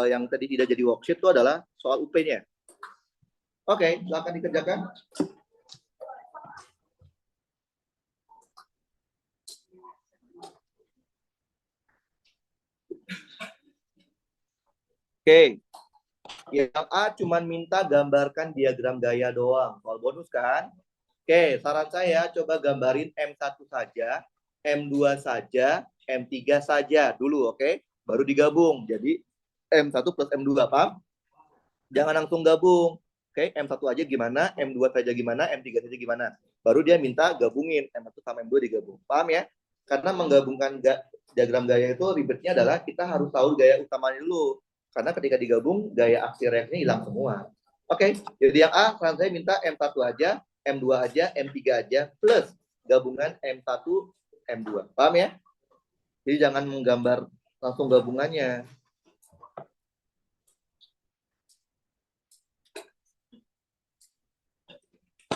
Speaker 1: yang tadi tidak jadi worksheet itu adalah soal UP-nya. Oke, silakan dikerjakan. Oke, yang A cuma minta gambarkan diagram gaya doang. Soal bonus kan? Oke, saran saya coba gambarin M1 saja, M2 saja, M3 saja dulu, oke? Baru digabung. Jadi M1 plus M2, paham? Jangan langsung gabung. Oke, M1 aja gimana, M2 saja gimana, M3 saja gimana. Baru dia minta gabungin M1 sama M2 digabung. Paham ya? Karena menggabungkan diagram gaya itu ribetnya adalah kita harus tahu gaya utamanya dulu. Karena ketika digabung, gaya aksi reaksinya hilang semua. Oke, jadi yang A, saya minta M1 aja, M2 aja, M3 aja, plus gabungan M1, M2. Paham ya? Jadi jangan menggambar langsung gabungannya.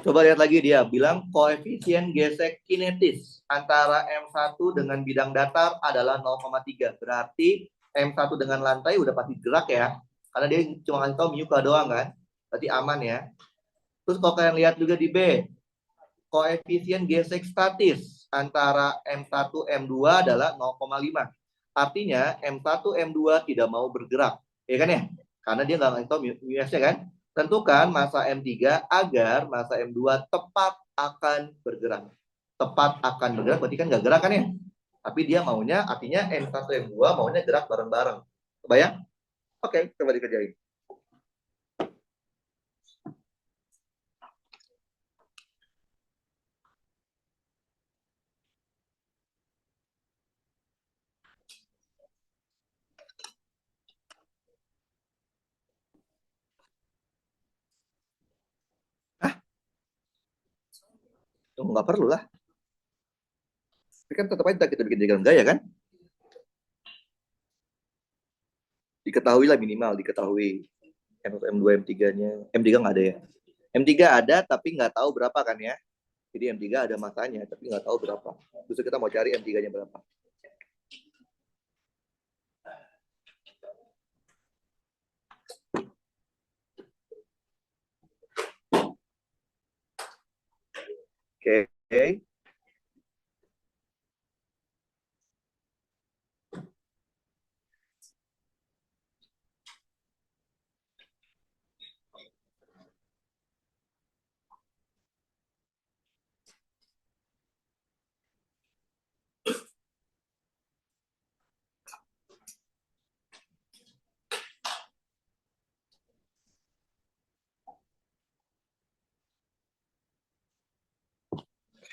Speaker 1: Coba lihat lagi dia, bilang koefisien gesek kinetis antara M1 dengan bidang datar adalah 0,3. Berarti M1 dengan lantai udah pasti gerak ya. Karena dia cuma ngasih tahu mu doang kan. Berarti aman ya. Terus kalau kalian lihat juga di B, koefisien gesek statis antara M1 M2 adalah 0,5. Artinya M1 M2 tidak mau bergerak. Ya kan ya? Karena dia nggak ngasih tahu mu-nya kan. Tentukan massa M3 agar massa M2 tepat akan bergerak. Tepat akan bergerak berarti kan nggak gerak kan ya? Tapi dia maunya, artinya M1 M2 maunya gerak bareng-bareng. Kebayang? Oke, coba dikerjain. Nggak perlu lah. Tapi kan tetap aja kita bikin diagram gaya kan? Diketahui lah minimal, diketahui. M1, M2, M3-nya. M3 nggak ada ya? M3 ada, tapi nggak tahu berapa kan ya? Jadi M3 ada masanya, tapi nggak tahu berapa. Terus kita mau cari M3-nya berapa. Oke. Okay.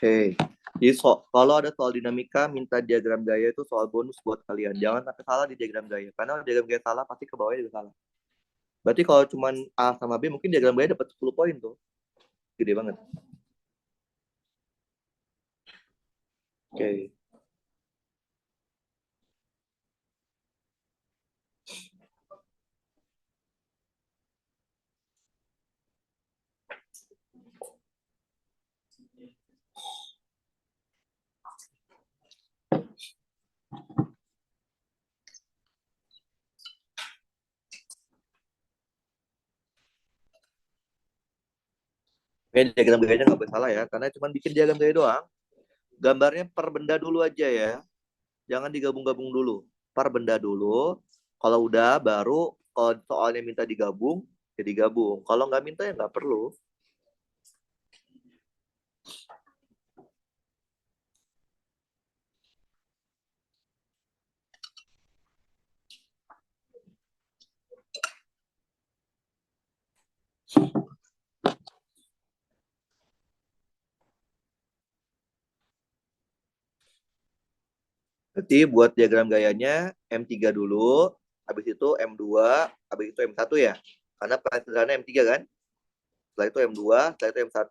Speaker 1: Oke. Jadi kalau ada soal dinamika, minta diagram gaya itu soal bonus buat kalian. Jangan sampai salah di diagram gaya. Karena diagram gaya salah, pasti ke bawahnya juga salah. Berarti kalau cuma A sama B, mungkin diagram gaya dapat 10 poin tuh. Gede banget. Oke. Oke, diagram gayanya nggak boleh salah ya. Karena cuma bikin diagram gaya doang. Gambarnya per benda dulu aja ya. Jangan digabung-gabung dulu. Per benda dulu. Kalau udah, baru kalau soalnya minta digabung, ya digabung. Kalau nggak minta, ya nggak perlu. Berarti buat diagram gayanya M3 dulu, habis itu M2, habis itu M1 ya. Karena pelajarannya M3 kan. Setelah itu M2, setelah itu M1.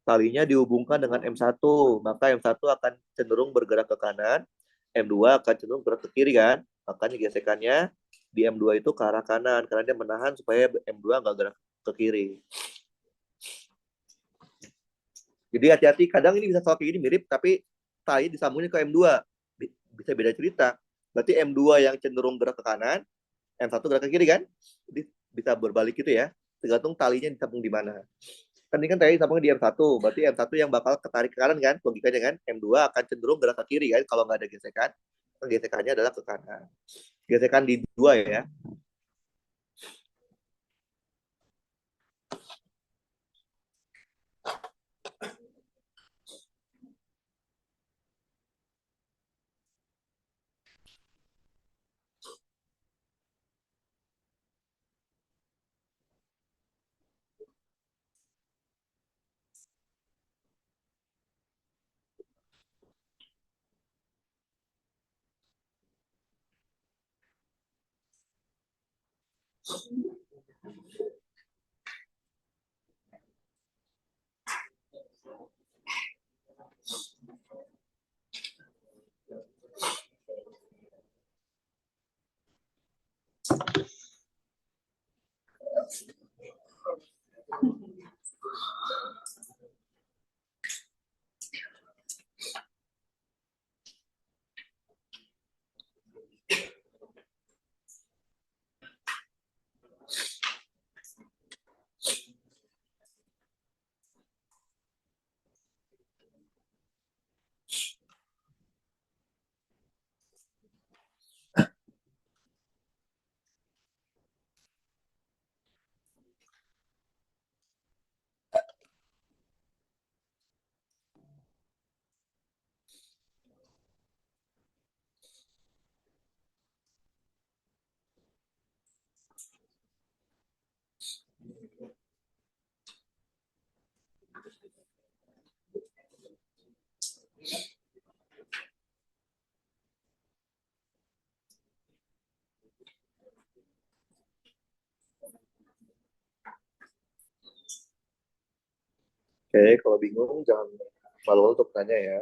Speaker 1: Talinya dihubungkan dengan M1, maka M1 akan cenderung bergerak ke kanan, M2 akan cenderung bergerak ke kiri kan. Makanya gesekannya di M2 itu ke arah kanan, karena dia menahan supaya M2 nggak gerak ke kiri. Jadi hati-hati, kadang ini bisa soal kayak gini mirip, tapi tali disambungin ke M2. Bisa beda cerita. Berarti M2 yang cenderung gerak ke kanan, M1 gerak ke kiri kan? Jadi bisa berbalik gitu ya. Tergantung talinya disambung di mana. Kan ini kan tadi disambung di M1, berarti M1 yang bakal ketarik ke kanan kan, logikanya kan. M2 akan cenderung gerak ke kiri kan, kalau nggak ada gesekan. Gesekannya adalah ke kanan. Gesekan di 2 ya. Oke, kalau bingung jangan malu untuk tanya ya.